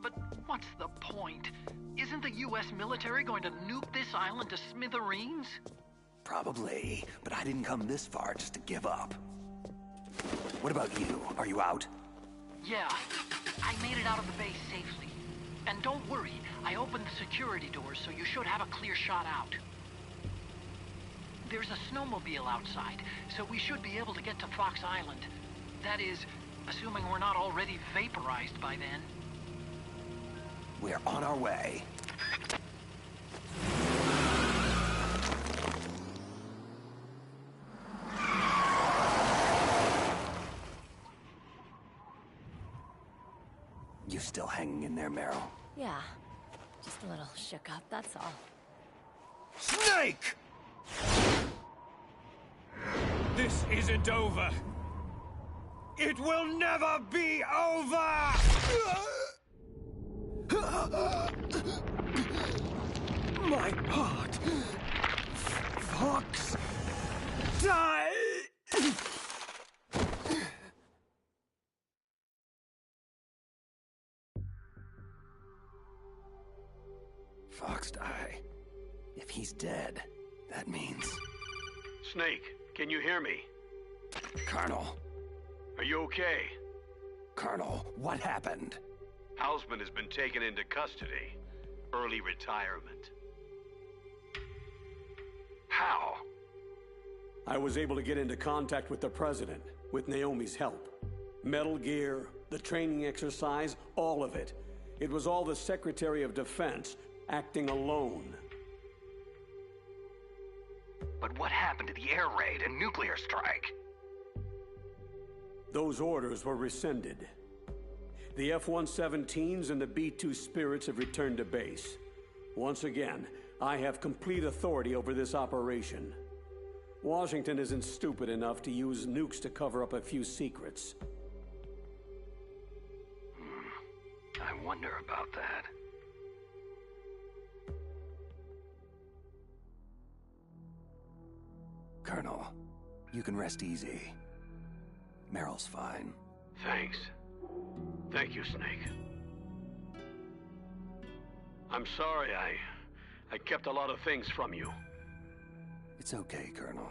But what's the point? Isn't the US military going to nuke this island to smithereens? Probably, but I didn't come this far just to give up. What about you? Are you out? Yeah, I made it out of the base safely. And don't worry, I opened the security doors, so you should have a clear shot out. There's a snowmobile outside, so we should be able to get to Fox Island. That is, assuming we're not already vaporized by then. We're on our way. You still hanging in there, Meryl? Yeah. Just a little shook up, that's all. Snake! This isn't over. It will never be over! My heart. Fox. Die! Foxdie. If he's dead, That means... Snake, can you hear me? Colonel. Are you okay? Colonel, what happened? Hausman has been taken into custody. Early retirement. How? I was able to get into contact with the President, with Naomi's help. Metal Gear, the training exercise, all of it. It was all the Secretary of Defense acting alone. But what happened to the air raid and nuclear strike? Those orders were rescinded. The F-117s and the B-2 Spirits have returned to base. Once again, I have complete authority over this operation. Washington isn't stupid enough to use nukes to cover up a few secrets. I wonder about that. Colonel, you can rest easy. Meryl's fine. Thanks. Thank you, Snake. I'm sorry I kept a lot of things from you. It's okay, Colonel.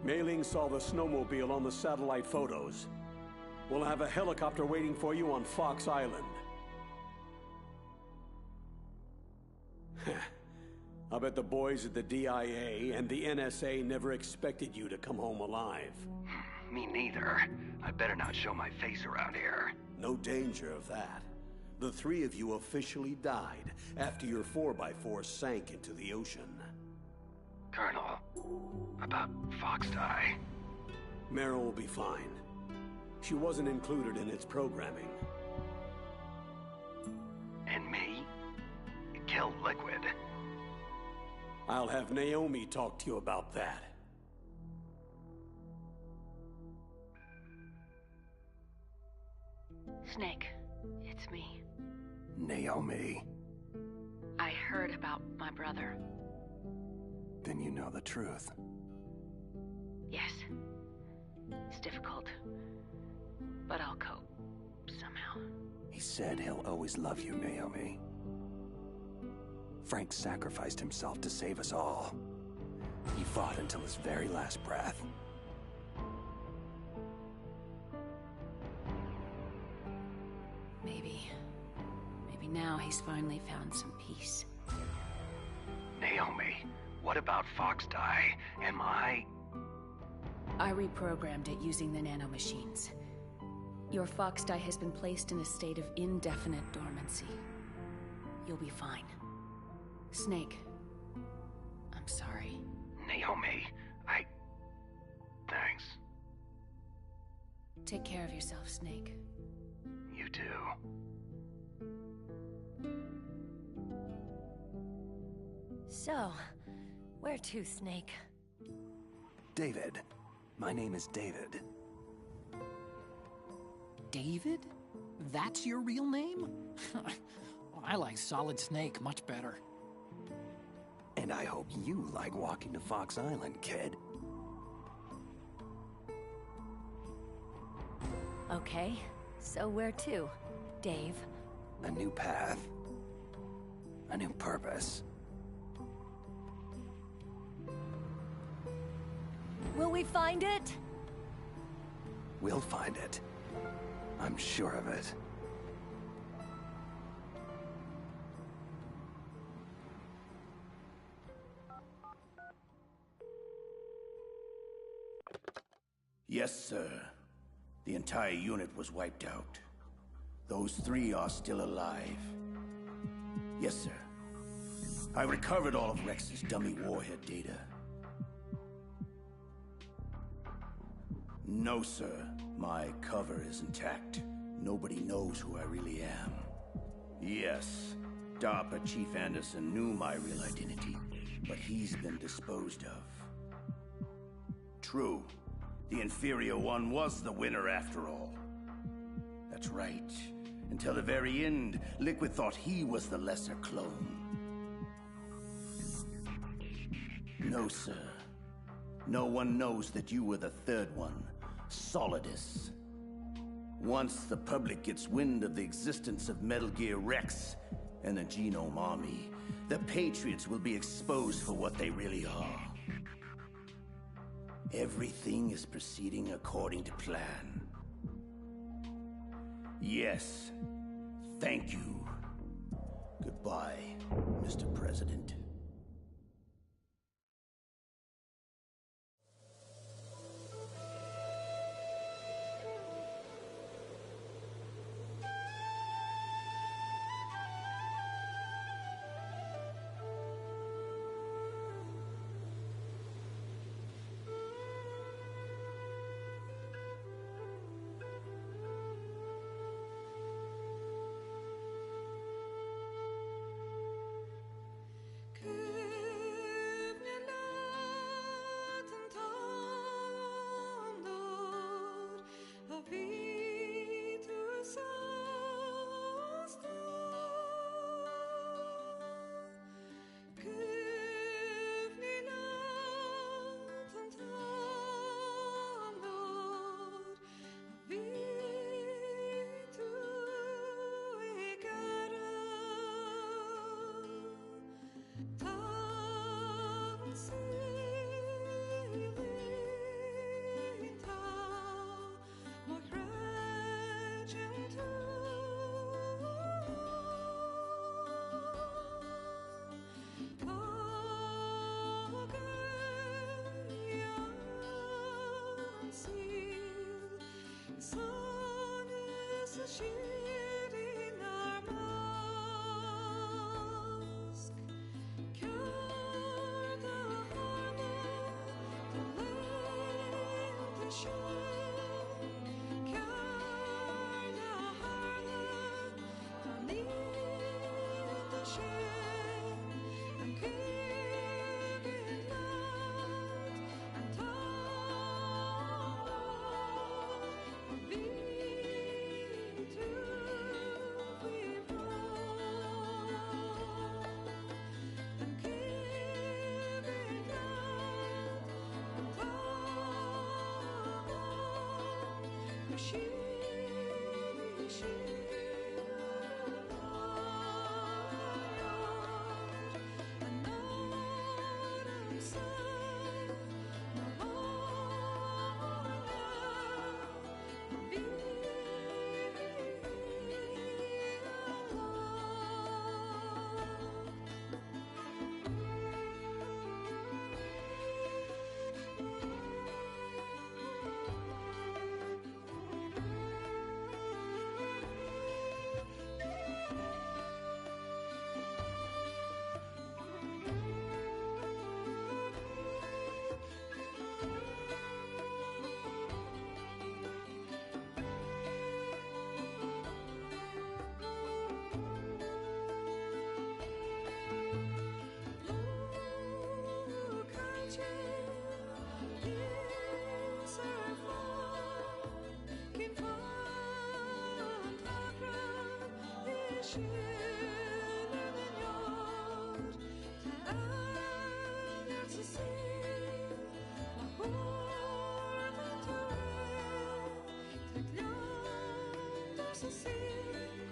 Mei Ling saw the snowmobile on the satellite photos. We'll have a helicopter waiting for you on Fox Island. I bet the boys at the DIA and the NSA never expected you to come home alive. Me neither. I better not show my face around here. No danger of that. The three of you officially died after your 4x4 sank into the ocean. Colonel, about Fox Die. Meryl will be fine. She wasn't included in its programming. And me? Killed Liquid. I'll have Naomi talk to you about that. Snake, it's me. Naomi. I heard about my brother. Then you know the truth. Yes. It's difficult. But I'll cope. Somehow. He said he'll always love you, Naomi. Frank sacrificed himself to save us all. He fought until his very last breath. Maybe now he's finally found some peace. Naomi, what about Fox Die? Am I reprogrammed it using the nanomachines. Your Fox Die has been placed in a state of indefinite dormancy. You'll be fine. Snake, I'm sorry. Naomi, Thanks. Take care of yourself, Snake. You too. So, where to, Snake? David. My name is David. David? That's your real name? I like Solid Snake much better. And I hope you like walking to Fox Island, kid. Okay, so where to, Dave? A new path. A new purpose. Will we find it? We'll find it. I'm sure of it. Yes, sir. The entire unit was wiped out. Those three are still alive. Yes, sir. I recovered all of Rex's dummy warhead data. No, sir. My cover is intact. Nobody knows who I really am. Yes, DARPA Chief Anderson knew my real identity, but he's been disposed of. True. The inferior one was the winner after all. That's right. Until the very end, Liquid thought he was the lesser clone. No, sir. No one knows that you were the third one, Solidus. Once the public gets wind of the existence of Metal Gear Rex and the Genome Army, the Patriots will be exposed for what they really are. Everything is proceeding according to plan. Yes. Thank you. Goodbye, Mr. President.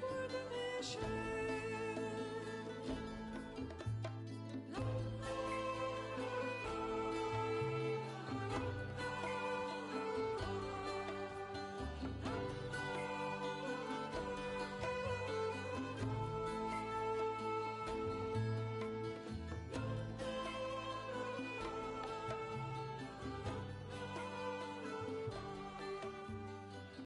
Coordination.